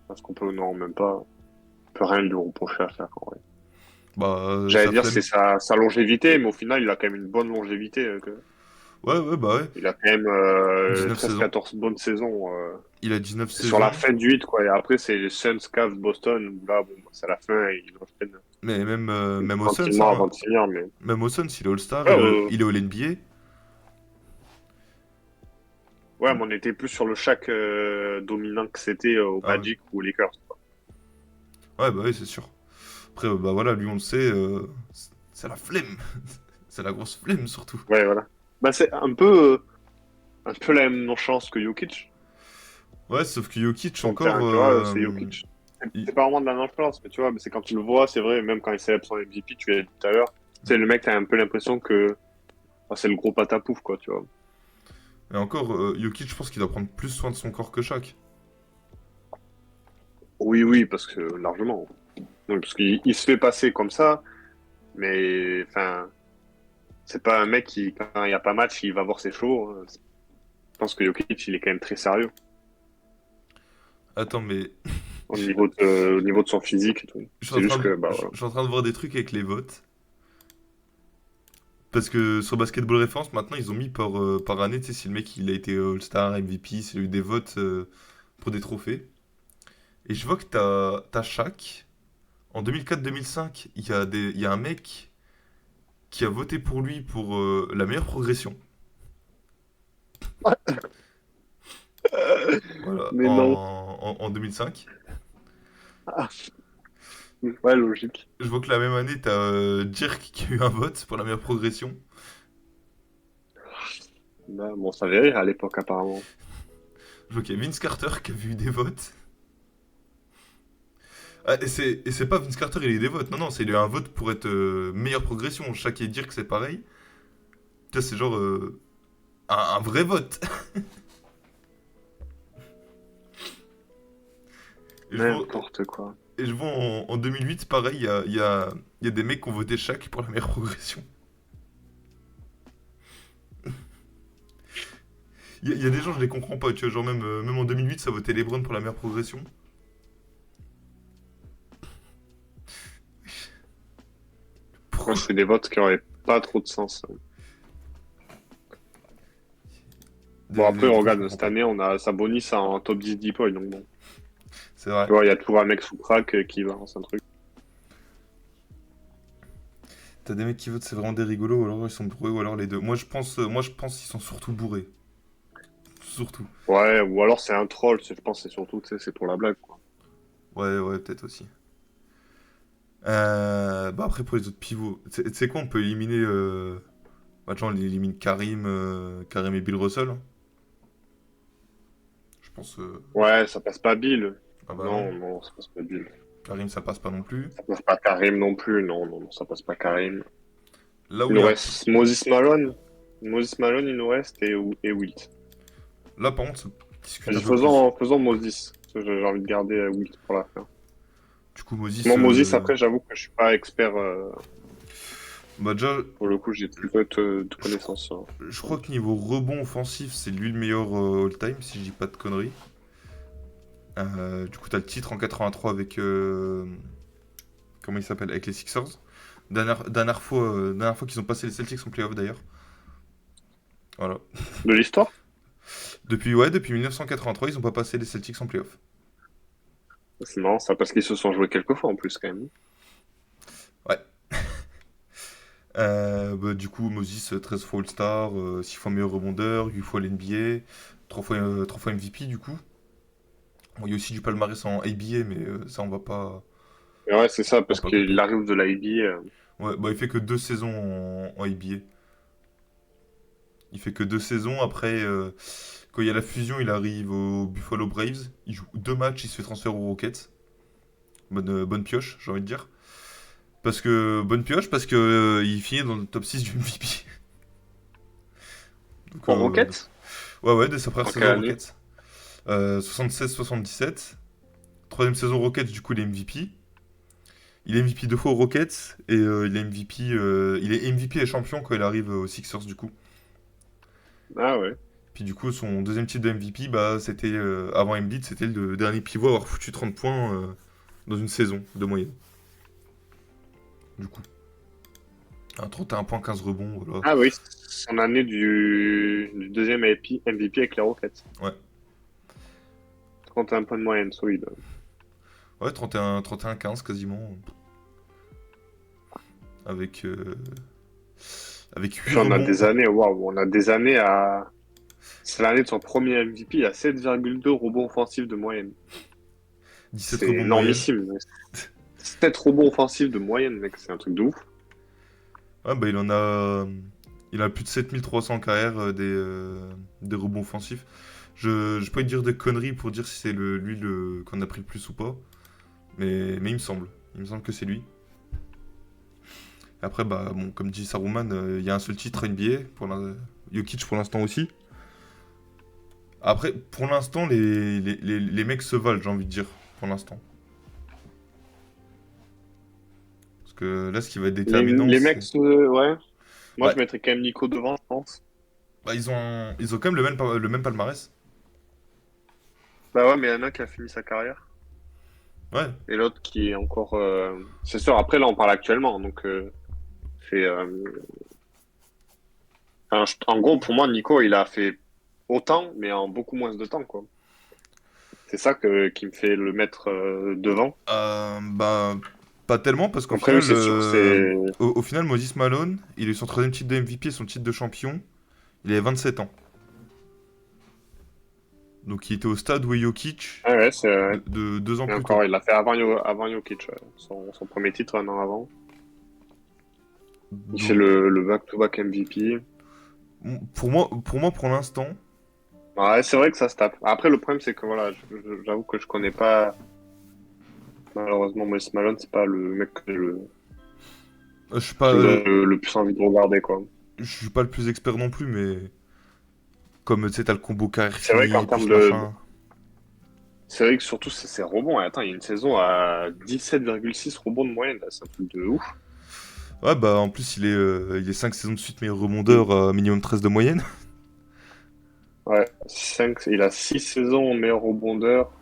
parce qu'on peut, non, même pas, on peut rien lui reprocher à Shaq, en vrai. Bah, J'allais sa dire, c'est flemme. sa longévité, mais au final, il a quand même une bonne longévité. Ouais, ouais, bah ouais. Il a quand même 19 saisons. 13-14 bonnes saisons. Il a 19 C'est sur la saisons. fin du 8, quoi. Et après, c'est les Suns, Cavs, Boston, où là, bon, c'est à la fin, et ils enchaînent Mais même au Suns, tranquillement hein. avant de finir, mais... Même au Suns, il est All-Star, Ouais, il est All-NBA. ouais, mais on était plus sur le Shaq dominant que c'était au Ah ouais. Magic ou aux Lakers. Ouais, bah oui, c'est sûr. Après, bah voilà, lui, on le sait, c'est la flemme. C'est la grosse flemme, surtout. Ouais, voilà. Bah, c'est un peu la même non-chance que Jokic. Ouais, sauf que Jokic, Donc, encore, tu vois, c'est Jokic. il- C'est pas vraiment de la non-chance, mais tu vois, mais c'est quand tu le vois, c'est vrai, même quand il célèbre son MVP, tu l'as dit tout à l'heure, tu sais, le mec, t'as un peu l'impression que c'est le gros patapouf, quoi, tu vois. et encore, Jokic, je pense qu'il doit prendre plus soin de son corps que Shaq. Oui, oui, parce que largement. Oui, parce qu'il se fait passer comme ça, mais enfin, c'est pas un mec qui, quand il n'y a pas match, il va voir ses shows. Je pense que Jokic, il est quand même très sérieux Attends, mais au niveau de son physique et tout. je suis en C'est train juste de, que, bah je voilà. je suis en train de voir des trucs avec les votes. Parce que sur Basketball Référence, maintenant, ils ont mis par année, tu sais, si le mec il a été All-Star, MVP, s'il a eu des votes pour des trophées. Et je vois que t'as Shaq. En 2004-2005, il y a un mec qui a voté pour lui pour la meilleure progression. Voilà, Mais non. en 2005. Ah, ouais, logique. Je vois que la même année, t'as Dirk qui a eu un vote pour la meilleure progression. Bah, bon, ça avait rire à l'époque, apparemment. Je vois qu'il y a Vince Carter qui a eu des votes. Ah, et c'est pas Vince Carter, il a eu des votes. Non, non, c'est il a eu un vote pour être meilleure progression. Chaque et Dirk, c'est pareil. Tu sais, c'est genre un vrai vote. Et je vois, N'importe quoi. et je vois en 2008, pareil, il y a des mecs qui ont voté chaque pour la meilleure progression. Il y a des gens, je les comprends pas, tu vois, genre même en 2008, ça votait LeBron pour la meilleure progression. Moi, Pourquoi? c'est des votes qui auraient pas trop de sens. Bon, après, Des fois, je regarde, comprends cette pas. année, on a Sabonis en top 10 depoy, donc bon. C'est vrai. Tu vois, il y a toujours un mec sous crack qui lance un truc. T'as des mecs qui votent, c'est vraiment des rigolos, ou alors ils sont bourrés, ou alors les deux. Moi, je pense qu'ils sont surtout bourrés. Surtout. Ouais, ou alors c'est un troll, je pense, c'est surtout, tu sais, c'est pour la blague, quoi. Ouais, ouais, peut-être aussi. Bah après, pour les autres pivots, tu sais quoi, on peut éliminer. Bah, genre, on élimine Karim et Bill Russell. Je pense. Ouais, ça passe pas Bill. Ah bah non. Non, non, ça passe pas Bill. Karim, ça passe pas non plus. Ça passe pas Karim non plus. Non, non, non, ça passe pas Karim. Là où Il il y nous a un. reste Moses Malone. Moses Malone, il nous reste et Wilt. Là, par contre, ça discute un Vas-y, peu plus. faisons Moses. Parce que j'ai envie de garder Wilt pour la fin. Du coup, Moses. Moi, Moses, après, j'avoue que je suis pas expert. Bah, déjà, Pour le coup, j'ai plus de connaissances. je crois que niveau rebond offensif, c'est lui le meilleur all-time, si je dis pas de conneries. Du coup, t'as le titre en 83 avec. Comment il s'appelle? Avec les Sixers. Dernière fois qu'ils ont passé les Celtics en playoff d'ailleurs. Voilà. De l'histoire? Depuis 1983, ils ont pas passé les Celtics en playoff. C'est marrant, ça, parce qu'ils se sont joués quelques fois en plus, quand même. Ouais. Bah, du coup, Moses, 13 fois All-Star, 6 fois meilleur rebondeur, 8 fois l'NBA, 3 fois MVP du coup. Bon, il y a aussi du palmarès en ABA, mais ça, Et ouais, c'est ça, on va parce pas qu'il compter. arrive de la NBA. Ouais, bah, il fait que 2 saisons en ABA. Il fait que 2 saisons. Après, quand il y a la fusion, il arrive aux Buffalo Braves. Il joue 2 matchs, il se fait transférer aux Rockets. Bonne pioche, j'ai envie de dire. Parce que, bonne pioche, parce que il finit dans le top 6 du MVP. Donc, Pour Rockets? ouais, ouais, dès sa première En quelle saison année? Rockets. 76-77. Troisième saison Rockets, du coup, il est MVP. Il est MVP deux fois aux Rockets et il est MVP et champion quand il arrive aux Sixers du coup. Ah ouais. Puis du coup son deuxième titre de MVP bah c'était avant Embiid, c'était le dernier pivot à avoir foutu 30 points dans une saison de moyenne. Du coup, un 31 points 15 rebonds voilà. Ah oui, son année du deuxième MVP avec les Rockets. Ouais. 31 points de moyenne, solide. Ouais, 31 15 quasiment avec avec 8 Puis on a rebonds. des années, waouh, on a des années à. C'est l'année de son premier MVP à 7,2 rebonds offensifs de moyenne. 17 C'est rebonds de moyenne. énormissime. 7 rebonds offensifs de moyenne, mec, c'est un truc de ouf. Ouais, bah il a plus de 7300 en carrière des rebonds offensifs. Je peux pas dire de conneries pour dire si c'est qu'on a pris le plus ou pas. Mais il me semble. Il me semble que c'est lui. Après, bah, bon, comme dit Saruman, il y a un seul titre NBA. Jokic pour l'instant aussi. Après, pour l'instant, les mecs se valent, j'ai envie de dire. Pour l'instant. Parce que là, ce qui va être déterminant, Les mecs, c'est. ouais. Moi, Bah, je mettrais quand même Nico devant, je pense. bah, ils ont quand même le même palmarès. Bah ouais, mais il y en a un qui a fini sa carrière. Ouais. Et l'autre qui est encore. C'est sûr, après, là, on parle actuellement. Donc, c'est. Enfin, en gros, pour moi, Nico, il a fait autant, mais en beaucoup moins de temps, quoi. C'est ça qui me fait le mettre devant. Bah, pas tellement, parce qu'au Après, oui, final, c'est sûr, c'est. au final, Moses Malone, il a eu son troisième titre de MVP et son titre de champion. Il avait 27 ans. Donc il était au stade où Jokic, Ah ouais, c'est. de 2 ans Et plus tôt. encore, il l'a fait avant Jokic, ouais. Son premier titre un an avant. Il fait Donc, le back-to-back MVP. pour l'instant, Ouais, c'est vrai que ça se tape. Après, le problème, c'est que voilà, j'avoue que je connais pas. Malheureusement, Moses Malone, c'est pas le mec je suis pas, qui me donne le plus envie de regarder, quoi. je suis pas le plus expert non plus, mais comme tu sais, t'as le combo carrière C'est vrai qu'en fini, termes plus de. machin. C'est vrai que surtout, c'est rebond. Et attends, il y a une saison à 17,6 rebonds de moyenne, là. C'est un truc de ouf. Ouais, bah en plus, il est 5 saisons de suite meilleur rebondeur, minimum 13 de moyenne. Ouais, 5, il a 6 saisons meilleur rebondeur.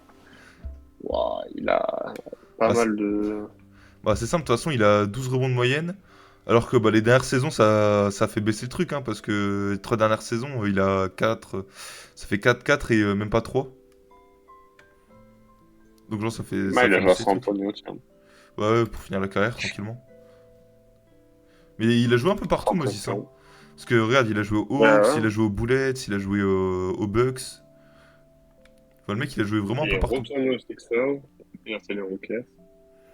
Ouah, il a pas Bah, c'est mal de. bah, c'est simple, de toute façon, il a 12 rebonds de moyenne. Alors que bah, les dernières saisons, ça fait baisser le truc, hein, parce que les 3 dernières saisons, il a 4. Ça fait 4 et même pas 3. Donc, genre, Ouais, ça il a fait joué à baisser le San truc. Antonio, tiens. Ouais, pour finir la carrière, tranquillement. Mais il a joué un peu partout, Sans Moses, hein. pression. Parce que regarde, il a joué aux Ouais, Hawks, il ouais. a joué aux Bullets, il a joué aux Bucks. Enfin, le mec, il a joué vraiment un Il est peu partout. retourné aux Sixers. Il a fait les Rockets.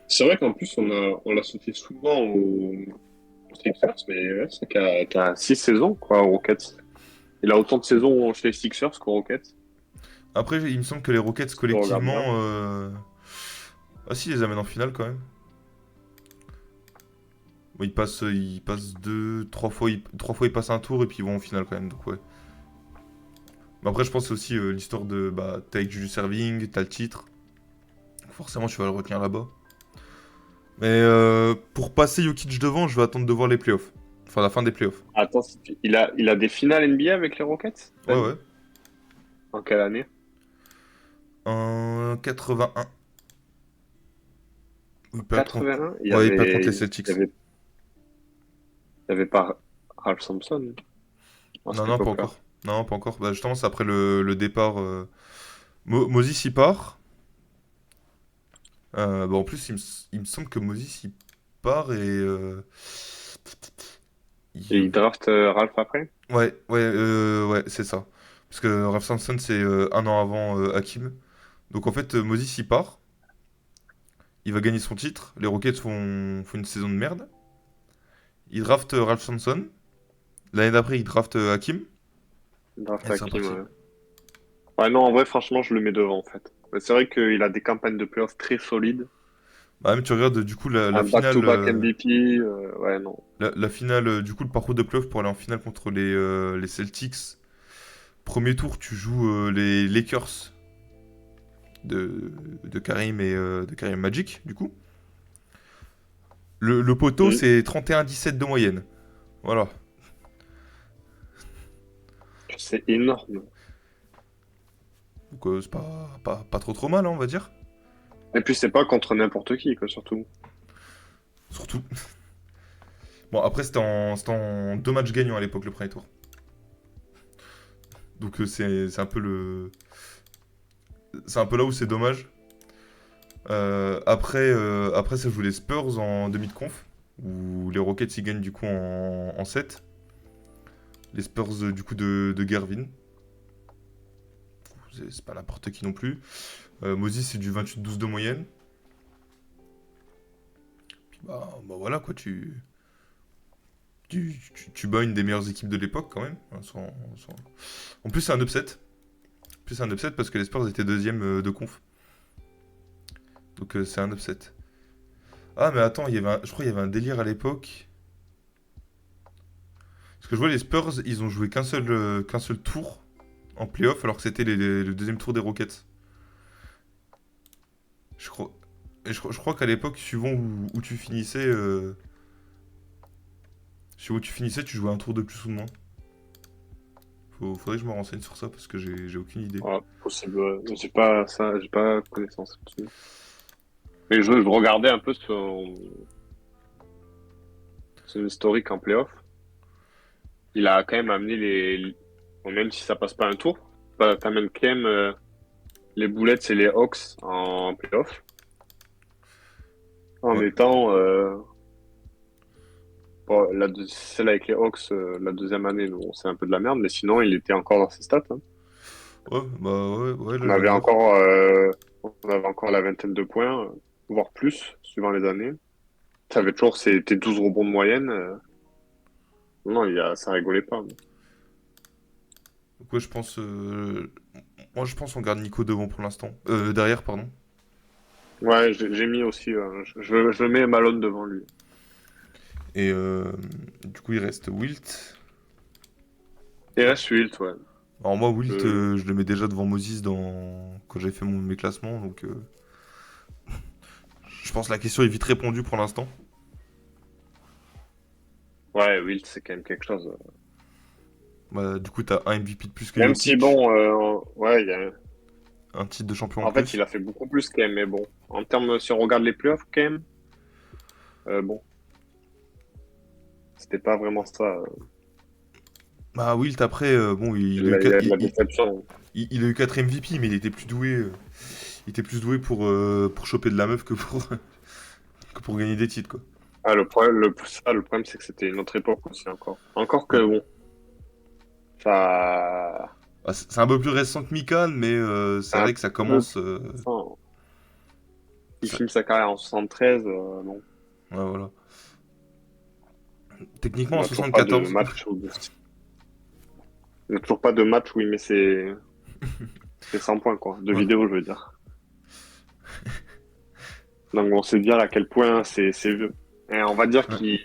C'est vrai qu'en plus, on l'a sauté souvent aux Sixers, mais ouais, c'est qu'à 6 saisons, quoi, aux Rockets. Il a autant de saisons chez les Sixers qu'aux Rockets, Après, il me semble que les Rockets, si on regarde collectivement... bien. Ah si, ils les amènent en finale, quand même. Bon, ils passent deux... Trois fois, ils passent un tour, et puis ils vont en finale, quand même, donc ouais. Mais après, je pense que c'est aussi l'histoire de... Bah, t'es avec Julius Erving, t'as le titre. Forcément, tu vas le retenir là-bas. Mais pour passer Jokic devant, je vais attendre de voir les playoffs. Enfin, la fin des playoffs. Attends, il a des finales NBA avec les Rockets, t'as Ouais, dit? ouais. En quelle année? En 81. En Il perd contre... 81? Ouais, il perd contre les Celtics. Il y avait pas Ralph Sampson à Non, cette non, pas époque-là. encore. Non, pas encore. Bah, justement, c'est après le départ. Moses, il part. Bah, en plus, il me semble que Moses, il part et... Et il- il draft Ralph après? ouais, c'est ça. Parce que Ralph Sampson, c'est un an avant Hakim. Donc en fait, Moses, il part. Il va gagner son titre. Les Rockets font une saison de merde. Il draft Ralph Sampson. L'année d'après, il draft Hakim. Draft Et c'est Hakim, reparti. ouais. Ouais, non, en vrai, franchement, je le mets devant, en fait. Mais c'est vrai qu'il a des campagnes de playoffs très solides. Bah, même tu regardes du coup la Un finale, back-to-back MVP, ouais, non. la finale, du coup le parcours de playoff pour aller en finale contre les Celtics. Premier tour, tu joues les Lakers de Karim et de Karim Magic, du coup. Le poteau, Mm. c'est 31-17 de moyenne. Voilà. C'est énorme. Donc c'est pas trop mal, hein, on va dire. Et puis c'est pas contre n'importe qui, quoi, surtout. Surtout. Bon, après, c'était en 2 matchs gagnants à l'époque, le premier tour. Donc c'est un peu le. C'est un peu là où c'est dommage. Après, ça joue les Spurs en demi de conf, où les Rockets ils gagnent du coup en 7. Les Spurs du coup de Gervin. C'est pas n'importe qui non plus. Moses c'est du 28-12 de moyenne. Puis bah voilà quoi, tu bats une des meilleures équipes de l'époque quand même, hein, En plus c'est un upset. En plus c'est un upset parce que les Spurs étaient deuxième de conf. Donc c'est un upset. Ah mais attends, je crois qu'il y avait un délire à l'époque. Parce que je vois les Spurs, ils ont joué qu'un seul tour en playoff alors que c'était le deuxième tour des Rockets. Je crois, je crois qu'à l'époque, suivant où tu finissais, suivant où tu finissais, tu jouais un tour de plus ou de moins. Faudrait que je me renseigne sur ça parce que j'ai aucune idée. Ouais, possible, ouais. J'ai pas ça, j'ai pas connaissance là-dessus. Mais je regardais un peu son historique en playoff. Il a quand même amené bon, même si ça passe pas un tour, t'amènes quand même les Bullets et les Hawks en playoff. En Ouais. étant bon, celle avec les Hawks, la deuxième année, bon, c'est un peu de la merde, mais sinon il était encore dans ses stats, hein. Ouais, bah ouais, là On je viens avait de voir. encore, on avait encore la vingtaine de points, voire plus, suivant les années. Ça avait toujours tes 12 rebonds de moyenne. Non, ça rigolait pas. Donc ouais, je pense, moi je pense qu'on garde Nico devant pour l'instant. Derrière, pardon. Ouais, j'ai mis aussi, je mets Malone devant lui. Et du coup, il reste Wilt. Et reste Wilt, ouais. Alors moi, Wilt, Euh, je le mets déjà devant Moses quand j'ai fait mes classements, donc je pense que la question est vite répondue pour l'instant. ouais, Wilt, c'est quand même quelque chose. Bah, du coup, t'as un MVP de plus que Même si, Jokic, bon, ouais, un titre de champion en en fait, plus. il a fait beaucoup plus quand même, mais bon. En termes, si on regarde les playoffs, quand même, bon, c'était pas vraiment ça. Bah, Wilt, après, bon, Il y a de la déception. il a eu 4 MVP, mais il était plus doué. Il était plus doué pour choper de la meuf que pour gagner des titres, quoi. Ah, le problème, c'est que c'était une autre époque aussi encore. Encore que, Ouais. bon, ça, Ah, c'est un peu plus récent que Mikan, mais c'est un vrai que ça peu, commence. enfin, il Ça- finit sa carrière en 73, non. Ouais, voilà. Techniquement, Il en n'y a toujours pas de 74. match il y a toujours pas de match où il met ses 100 points, quoi. De Voilà. vidéo, je veux dire. Donc, on sait dire à quel point c'est vieux. Et on va dire Ouais.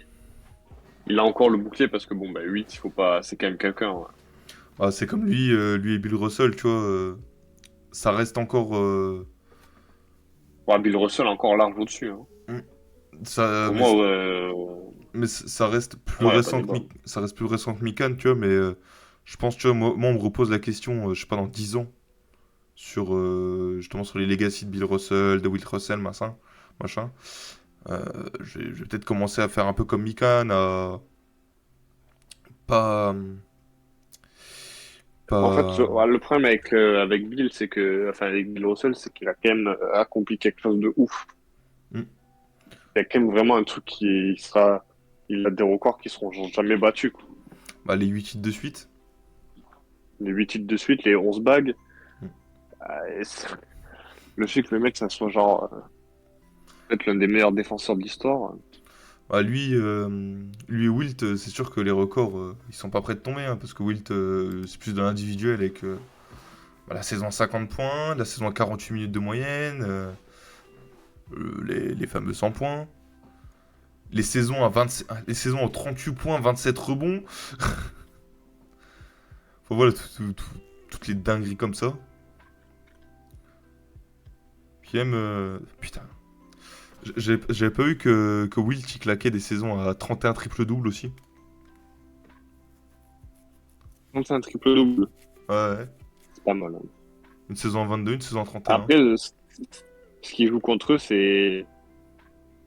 il a encore le bouclier parce que, bon, bah, 8, il faut pas, c'est quand même quelqu'un, ouais. Ah, c'est comme lui et Bill Russell, tu vois. Ça reste encore. Ouais, Bill Russell encore large au-dessus, hein. Hmm. Ça, Pour mais, moi, ça reste plus ouais, y a pas de récent débat. ça reste plus récent que Mikan, tu vois. Mais je pense, tu vois, moi, on me repose la question, je sais pas, dans 10 ans, justement sur les legacy de Bill Russell, de Will Russell, machin. Euh, je vais peut-être commencer à faire un peu comme Mikan, à pas. En fait, Pas. ouais, le problème avec Bill, c'est que, enfin, avec Bill Russell, c'est qu'il a quand même accompli quelque chose de ouf. Hmm. Il y a quand même vraiment un truc il a des records qui seront jamais battus, quoi. Bah, les 8 titres de suite. Les 8 titres de suite, les 11 bagues. Hmm. Et le fait que le mec, ça soit genre, peut-être l'un des meilleurs défenseurs de l'histoire. Bah, lui et Wilt, c'est sûr que les records, ils sont pas prêts de tomber, hein, parce que Wilt, c'est plus de l'individuel avec bah, la saison à 50 points, la saison à 48 minutes de moyenne. les fameux 100 points. Les saisons les saisons en 38 points, 27 rebonds. Enfin, voilà, toutes les dingueries comme ça. Puis même, putain. J'avais pas vu que Wilt il claquait des saisons à 31 triple-double aussi. Donc c'est un triple-double. Ouais. C'est pas mal. Hein. Une saison en 22, une saison en 31. Après, ce qui joue contre eux, c'est.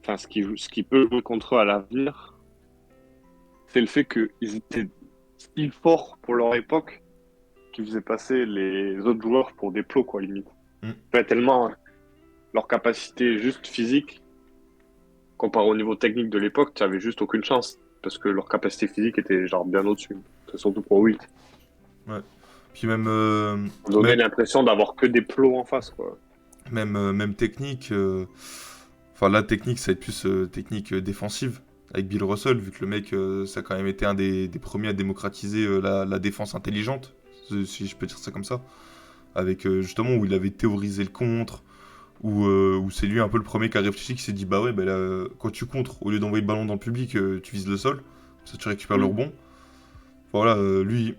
Enfin, ce qui peut jouer contre eux à l'avenir, c'est le fait qu'ils étaient si forts pour leur époque qu'ils faisaient passer les autres joueurs pour des plots, quoi, limite. Ouais, tellement leur capacité juste physique, comparé au niveau technique de l'époque, tu avais juste aucune chance. Parce que leur capacité physique était genre bien au-dessus. C'est surtout pour Wilt. Ouais. Puis même. On donnait l'impression d'avoir que des plots en face, quoi. Même technique. Enfin, la technique, ça va être plus technique défensive. Avec Bill Russell, vu que le mec, ça a quand même été un des premiers à démocratiser la défense intelligente, si je peux dire ça comme ça. Avec justement où il avait théorisé le contre, où c'est lui un peu le premier qui a réfléchi, qui s'est dit bah ouais, bah là, quand tu contres, au lieu d'envoyer le ballon dans le public, tu vises le sol, ça tu récupères le rebond. Voilà, lui.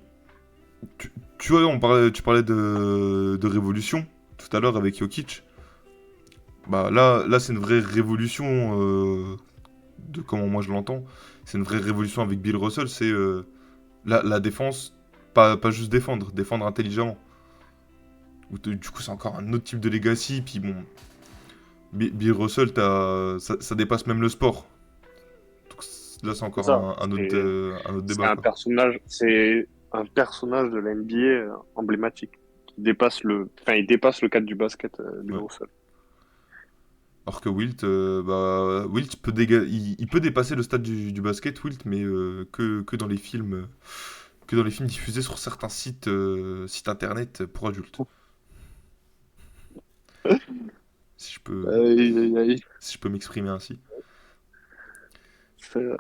Tu vois, tu parlais de révolution tout à l'heure avec Jokic. Bah là c'est une vraie révolution de comment moi je l'entends. C'est une vraie révolution avec Bill Russell, c'est la défense, pas juste défendre intelligemment. Du coup c'est encore un autre type de legacy, puis bon, Bill Russell, ça dépasse même le sport. Donc, là c'est encore un autre débat. C'est un personnage de la NBA emblématique. Il dépasse le cadre du basket, Bill Russell. Alors que Wilt, Wilt il peut dépasser le stade du basket, Wilt, mais que dans les films, diffusés sur certains sites internet pour adultes. Si je peux m'exprimer ainsi.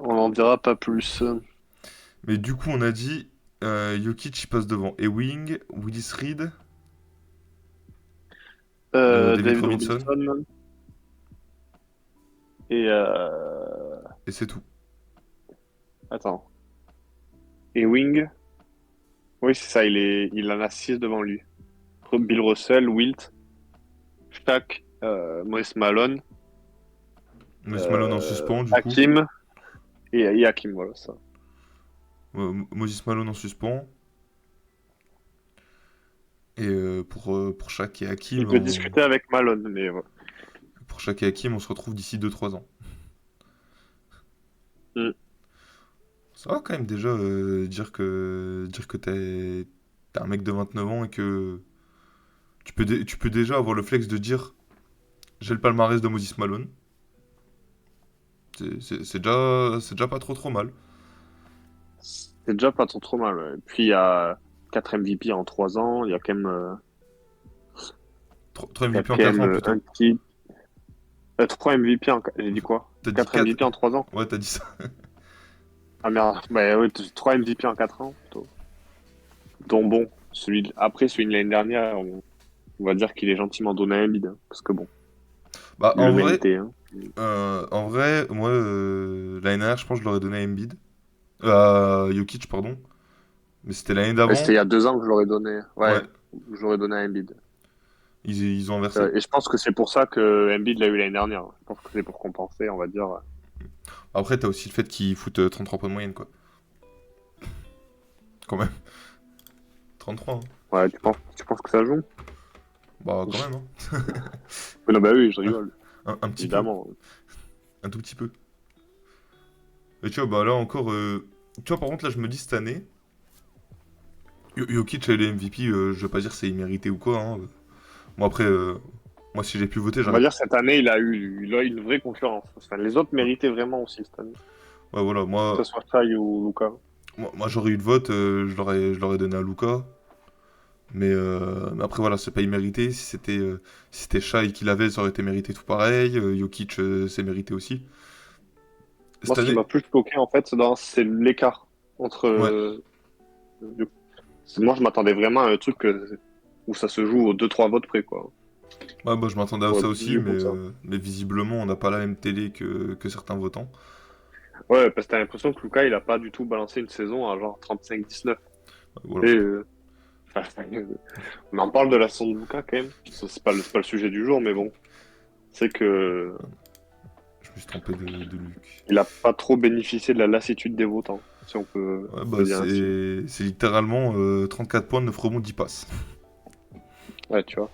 On n'en dira pas plus. Mais du coup, on a dit Jokic il passe devant Ewing, Willis Reed, David Robinson. Et c'est tout. Attends. Ewing. Oui, c'est ça, il en a 6 devant lui. Bill Russell, Wilt, Shaq, Maurice Malone. Maurice Malone en suspens, du Hakim, coup. Et Hakim, voilà ça. Moses Malone en suspens. Et pour Shaq et Hakim. Il peut discuter avec Malone, mais voilà. Pour Shaq et Hakim, on se retrouve d'ici 2-3 ans. Ça va quand même déjà dire que t'es un mec de 29 ans et que tu peux déjà avoir le flex de dire j'ai le palmarès de Moses Malone. C'est déjà pas trop mal. C'est déjà pas trop mal. Ouais. Puis il y a 4 MVP en 3 ans, il y a quand même 3 MVP en 4 ans plutôt. 3 MVP en... J'ai dit quoi? 4 MVP en 3 ans? Ouais, t'as dit ça. Ah merde, bah oui, 3 MVP en 4 ans plutôt. Donc bon, celui de l'année dernière, on va dire qu'il est gentiment donné à Embiid, hein, parce que bon. Bah en vrai, moi l'année dernière, je pense que je l'aurais donné à Embiid. Jokic, pardon. Mais c'était l'année d'avant. C'était il y a 2 ans que je l'aurais donné. Ouais. Je l'aurais donné à Embiid. Ils ont inversé. Et je pense que c'est pour ça que Embiid l'a eu l'année dernière. Je pense que c'est pour compenser, on va dire. Après, t'as aussi le fait qu'il foute 33 points de moyenne, quoi. Quand même. 33, hein. Ouais, tu penses que ça joue? Bah, quand même, hein. Non, bah oui, je rigole. Un petit Évidemment. peu. Un tout petit peu. Et tu vois, bah là encore... Tu vois, par contre, là, je me dis cette année... Jokic a eu les MVP, je veux pas dire c'est immérité ou quoi, hein. Bon, après... Moi, si j'ai pu voter, On va dire cette année, il a eu une vraie concurrence. Enfin, les autres méritaient vraiment aussi cette année. Ouais, voilà, moi... Que ce soit Shai ou Luka. Moi j'aurais eu le vote, je l'aurais donné à Luka. Mais après, voilà, c'est pas immérité. Si c'était Shai qui l'avait, ça aurait été mérité tout pareil. Jokic, c'est mérité aussi. Moi, ce qui m'a plus bloqué, en fait, c'est l'écart entre... Moi, je m'attendais vraiment à un truc où ça se joue aux 2-3 votes près, quoi. Ouais, bah, je m'attendais à Ouais, ça aussi, mieux comme ça. mais visiblement, on n'a pas la même télé que certains votants. Ouais, parce que t'as l'impression que Lucas, il a pas du tout balancé une saison à genre 35-19. Voilà. Et enfin, on en parle de la saison de Lucas quand même. Ça, c'est pas le sujet du jour, mais bon. C'est que Je me suis trompé de Luc. il a pas trop bénéficié de la lassitude des votants, si on peut Ouais, le bah, dire ainsi. c'est littéralement 34 points, 9 rebonds, 10 passes. Ouais, tu vois,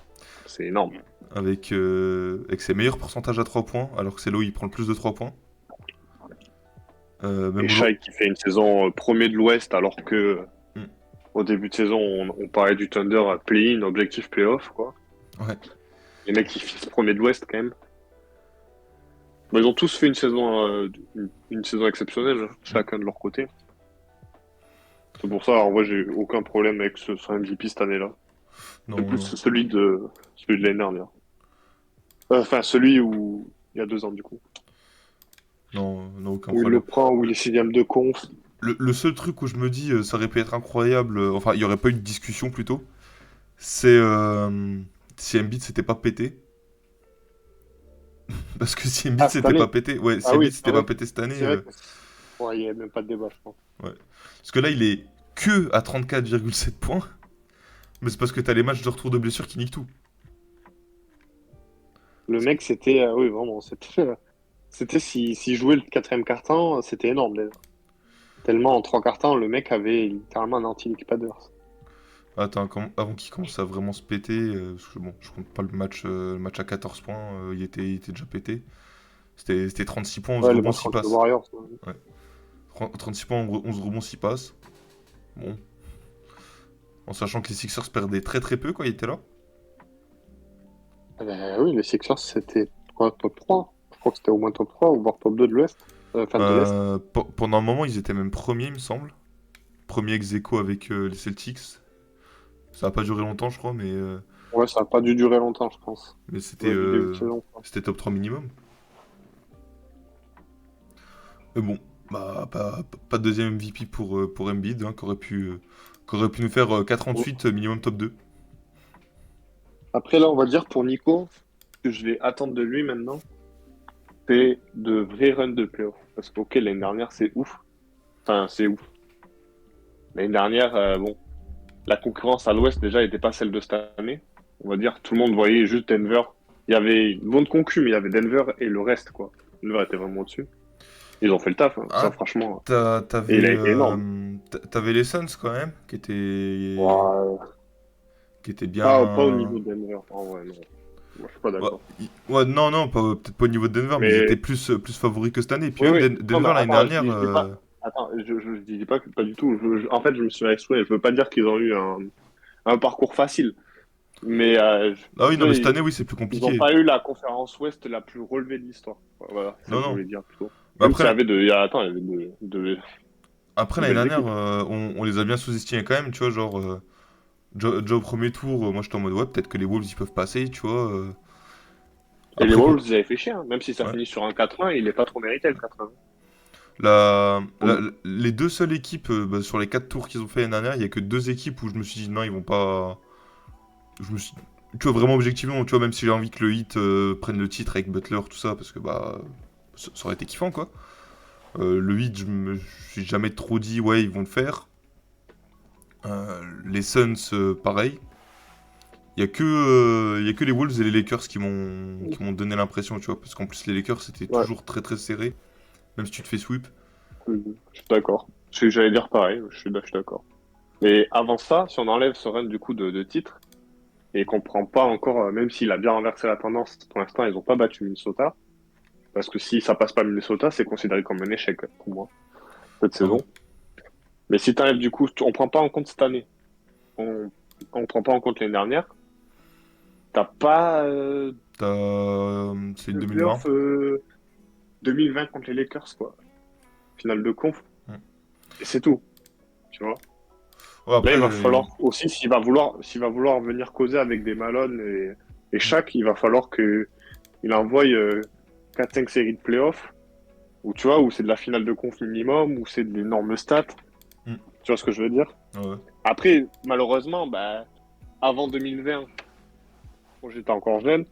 c'est énorme. Avec ses meilleurs pourcentages à 3 points, alors que c'est là où il prend le plus de 3 points. Et Même au... Shai qui fait une saison premier de l'Ouest, alors que Hmm, au début de saison, on parlait du Thunder à play-in, objectif play-off, quoi. ouais. Les mecs qui finissent premier de l'Ouest, quand même. Bah, ils ont tous fait une saison exceptionnelle, hein, chacun de leur côté. C'est pour ça, en vrai, j'ai aucun problème avec son MVP cette année-là. C'est Non, plus non. celui de l'année dernière. Enfin, celui où il y a 2 ans, du coup. Non, non, aucun Où il le problème. prend, où il est sixième de conf. Le seul truc où je me dis ça aurait pu être incroyable, enfin il y aurait pas eu de discussion plutôt, c'est si Embiid s'était pas pété. Parce que si Embiid Ah, cette s'était pas année. pété, ouais, si Ah Embiid oui, c'est s'était pas vrai. pété cette année, C'est vrai que ouais, il n'y a même pas de débat, je pense. ouais. Parce que là il est que à 34,7 points, mais c'est parce que t'as les matchs de retour de blessure qui niquent tout. Le mec, c'était, oui, vraiment, c'était s'il jouait le quatrième quart-temps, c'était énorme déjà. Tellement en 3 quarts-temps, le mec avait littéralement un anti-l'équipe adverse. Attends, avant qu'il commence à vraiment se péter, parce que bon, je compte pas le match à 14 points, il était déjà pété. C'était 36 points, 11 Ouais, le rebonds, match 6 contre le passes. Warriors. Ouais. 36 points, 11 rebonds, 6 passes. Bon. En sachant que les Sixers perdaient très très peu quand il était là. Oui, les Sixers, c'était quoi, top 3. Je crois que c'était au moins top 3 ou voire top 2 de l'Ouest. Enfin, de l'Est. Pendant un moment, ils étaient même premiers, il me semble. Premier ex aequo avec les Celtics. Ça a pas duré longtemps, je crois, Ouais, ça n'a pas dû durer longtemps, je pense. mais c'était Du début de saison, quoi. c'était top 3 minimum. Mais bon, bah, pas de deuxième MVP pour Embiid, hein, qui aurait pu nous faire 48 minimum top 2. Après, là, on va dire pour Nico, ce que je vais attendre de lui maintenant, c'est de vrais runs de playoff. Parce que, ok, l'année dernière, c'est ouf. Enfin, c'est ouf. L'année dernière, bon, la concurrence à l'Ouest, déjà, n'était pas celle de cette année. On va dire, tout le monde voyait juste Denver. Il y avait une bonne concu, mais il y avait Denver et le reste, quoi. Denver était vraiment au-dessus. Ils ont fait le taf, hein, ça, Ah, franchement. Et il a été énorme. t'avais les Suns quand même, Ouais. qui étaient Pas au bien. niveau de Denver. En vrai, non. Moi, je suis pas Ouais, d'accord. ouais, non, non, peut-être pas au niveau de Denver, mais ils étaient Mais plus favoris que cette année. Puis oui, même oui. Non, mais Denver l'année attends, dernière. je dis pas. Attends, je dis pas que pas du tout. En fait, je me suis exprimé. Je veux pas dire qu'ils ont eu un parcours facile. Mais Ah oui, tu non, vois, mais cette année, oui, c'est plus ils ont compliqué. pas eu la conférence Ouest la plus relevée de l'histoire. Voilà, c'est ça Non, que je non. voulais dire plutôt. Mais Même s'il y avait de. Attends, il y avait après de l'année belles dernière, équipes. on les a bien sous-estimés quand même, tu vois, genre. Déjà au premier tour, moi j'étais en mode ouais, peut-être que les Wolves ils peuvent passer, tu vois. Et les Après, Wolves, ils avaient fait chier, hein. Même si ça ouais. finit sur un 4-1, il est pas trop mérité le 4-1. Les deux seules équipes bah, sur les 4 tours qu'ils ont fait l'année dernière, il y a que deux équipes où je me suis dit non, ils vont pas. Je me suis... Tu vois, vraiment objectivement, tu vois, même si j'ai envie que le Heat prenne le titre avec Butler, tout ça, parce que bah. Ça aurait été kiffant, quoi. Le Heat, je me suis jamais trop dit ouais, ils vont le faire. Les Suns, pareil. Il y a que les Wolves et les Lakers qui m'ont donné l'impression, tu vois. Parce qu'en plus, les Lakers, c'était Ouais, toujours très très serré. Même si tu te fais sweep. je suis d'accord. J'allais dire pareil, je suis d'accord. Mais avant ça, si on enlève ce run du coup de titre, et qu'on prend pas encore, même s'il a bien renversé la tendance, pour l'instant, ils ont pas battu Minnesota. Parce que si ça passe pas Minnesota, c'est considéré comme un échec pour moi, cette Ah ouais. saison. Mais si t'enlèves du coup, on prend pas en compte cette année, on, on prend pas en compte l'année dernière, t'as pas C'est le 2020. playoff 2020 contre les Lakers, quoi. Finale de conf, Mm. et c'est tout, tu vois. Ouais, Là, après, il va falloir aussi, s'il va vouloir venir causer avec des Malone et mm. Shaq, il va falloir que il envoie 4-5 séries de playoffs, où tu vois, où c'est de la finale de conf minimum, où c'est de l'énorme stats. Mm. Tu vois ce que je veux dire? Ouais. Après, malheureusement, bah, avant 2020, quand j'étais encore jeune.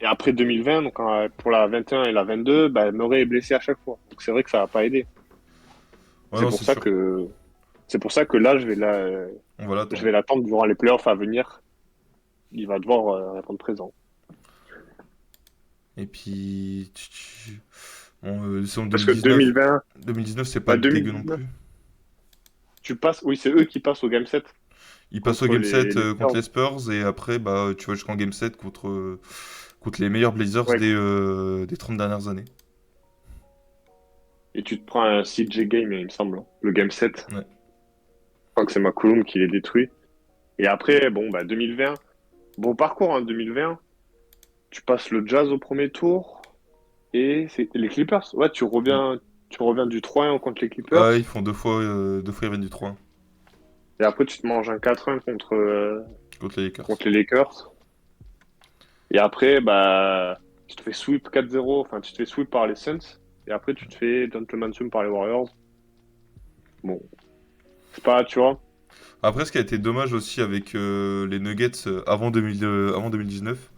Et après 2020, donc pour la 21 et la 22, bah, Murray est blessé à chaque fois. Donc c'est vrai que ça va pas aider. Ouais, C'est non, pour c'est ça sûr. que c'est pour ça que là, On va je l'attendre. vais l'attendre durant les playoffs à venir. Il va devoir répondre présent. Et puis, bon, c'est en Parce que 2019. 2020, 2019, c'est pas bah dégueu non 2019, plus. tu passes. Oui, c'est eux qui passent au game 7 Il passe au contre Game 7 les contre Spurs. les Spurs et après, bah, tu vas jusqu'en Game 7 contre les meilleurs Blazers Ouais. des 30 dernières années. Et tu te prends un CJ game, il me semble. Le game 7. Ouais. Je crois que c'est McCollum qui les détruit. Et après, bon, bah 2020. Bon parcours, hein, 2020. Tu passes le Jazz au premier tour. Et c'est les Clippers. Ouais, Mm. tu reviens du 3-1 contre les Ouais, Clippers. ils font deux fois ils viennent du 3 Et après, tu te manges un 4-1 contre les Lakers. contre les Lakers. Et après, bah, tu te fais sweep 4-0. Enfin, tu te fais sweep par les Suns. Et après, tu te fais gentleman sweep par les Warriors. Bon, c'est pas, tu vois. Après, ce qui a été dommage aussi avec les Nuggets avant 2019,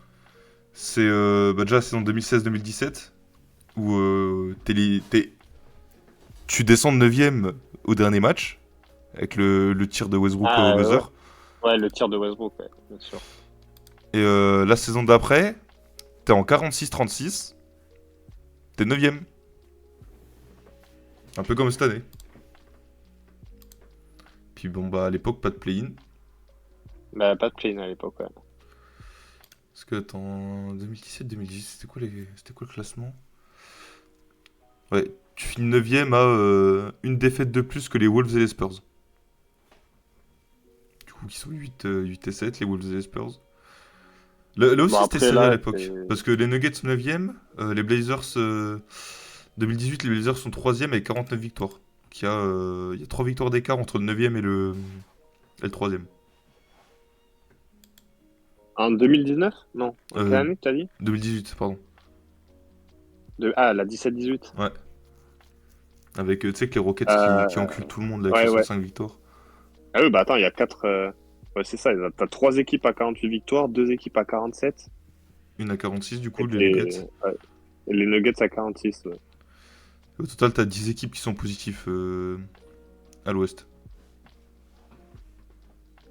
c'est bah, déjà la saison 2016-2017 où tu descends de 9ème au dernier match avec le tir de Westbrook au Ah, buzzer. ouais. Ouais, le tir de Westbrook, ouais, bien sûr. Et la saison d'après, t'es en 46-36, t'es 9ème. Un peu comme cette année. Puis bon, bah à l'époque, pas de play-in. Bah, pas de play à l'époque, ouais. Parce que en 2017-2018, c'était quoi le classement? Ouais, tu finis 9ème à une défaite de plus que les Wolves et les Spurs. Du coup, qui sont 8 et 7, les Wolves et les Spurs. Là Bon, aussi, c'était après, serré à là, c'est... l'époque. Parce que les Nuggets 9ème, les Blazers 2018, les Blazers sont 3ème avec 49 victoires. Donc il y a 3 victoires d'écart entre le 9ème et le 3ème. En 2019? Non. En quelle Euh, année, t'as dit? 2018, pardon. Ah, la 17-18. Ouais. Avec, tu sais, que les Rockets qui Euh, enculent tout le monde là, avec ouais, ouais. 65 victoires. Ah oui, bah attends, il y a 4... Ouais, c'est ça, t'as 3 équipes à 48 victoires, 2 équipes à 47, Une à 46, du coup, et les Nuggets. ouais, et les Nuggets à 46. Ouais. Au total, t'as 10 équipes qui sont positives à l'ouest.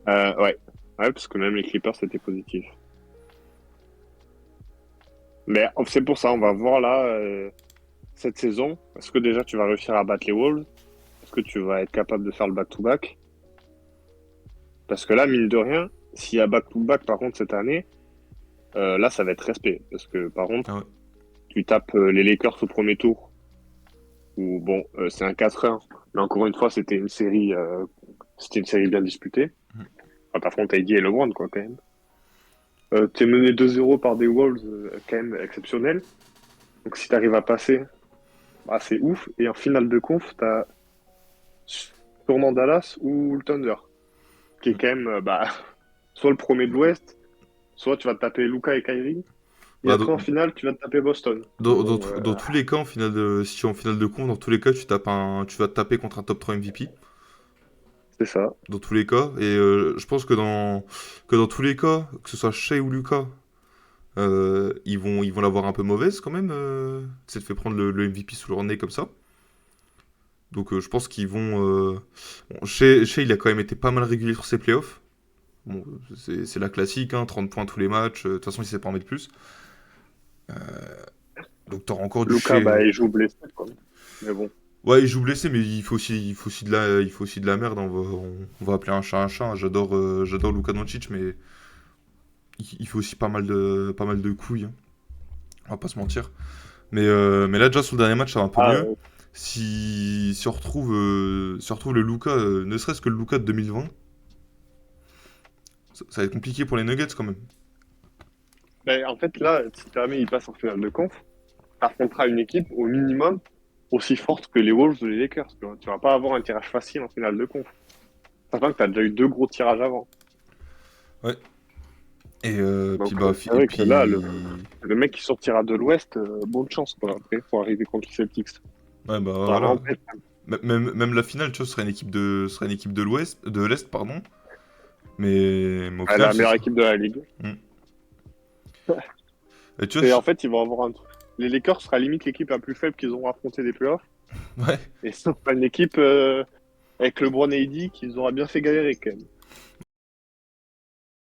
Ouais. Ouais, parce que même les Clippers, c'était positif. Mais c'est pour ça, on va voir là, cette saison. Est-ce que déjà tu vas réussir à battre les Wolves? Est-ce que tu vas être capable de faire le back-to-back? Parce que là, mine de rien, s'il y a back-to-back par contre cette année, là ça va être respect. Parce que par contre, Ah ouais. tu tapes les Lakers au premier tour, où bon, c'est un 4-1. Mais encore une fois, c'était une série bien disputée. Mhm. Enfin, t'affrontes AD et LeBron, quoi, quand même. T'es mené 2-0 par des Wolves, quand même exceptionnels. Donc si t'arrives à passer, bah, c'est ouf. Et en finale de conf, t'as sûrement Dallas ou le Thunder, qui est quand même bah, soit le premier de l'Ouest, soit tu vas te taper Luka et Kyrie. Et Bah, après, en finale, tu vas te taper Boston. Bon, dans tous les cas, si tu es en finale de con, dans tous les cas, tu vas te taper contre un top 3 MVP. c'est ça. Dans tous les cas. Et je pense que dans tous les cas, que ce soit Shea ou Lucas, ils vont l'avoir un peu mauvaise quand même. C'est de fait prendre le MVP sous leur nez comme ça. Donc je pense qu'ils vont. Bon, Shea, il a quand même été pas mal régulier sur ses playoffs. Bon, c'est la classique, hein, 30 points tous les matchs. De toute façon, il sait pas en mettre plus. Donc t'auras encore du Luka, Shea. bah, il joue blessé, quoi. Mais bon, Ouais, il joue blessé, mais il faut aussi de la merde. On va appeler un chat un chat. J'adore Luka Doncic, mais il fait aussi pas mal de couilles, hein. On va pas se mentir. Mais là, déjà, sur le dernier match, ça va un peu ah, mieux. Si on retrouve le Luka, ne serait-ce que le Luka de 2020, ça va être compliqué pour les Nuggets quand même. bah, en fait, là, si jamais il passe en finale de conf, t'affronteras une équipe au minimum aussi forte que les Wolves ou les Lakers. Tu vois. Tu vas pas avoir un tirage facile en finale de conf. Sachant que t'as déjà eu 2 gros tirages avant. Ouais. Et puis, Donc, bah, c'est vrai que là, puis. le mec qui sortira de l'Ouest, bonne chance, quoi, après, pour arriver contre les Celtics. Ouais, bah Ça va voilà. vraiment pas être- Même la finale, tu vois, ce serait une équipe de l'Ouest, de l'Est, pardon. Mais au Ah, final, la meilleure équipe de la ligue. Hmm. Et tu vois, Et en fait, ils vont avoir un. Les Lakers sera limite l'équipe la plus faible qu'ils auront affronté des playoffs. ouais. Et ça sera une équipe avec LeBron et AD qu'ils aura bien fait galérer quand même.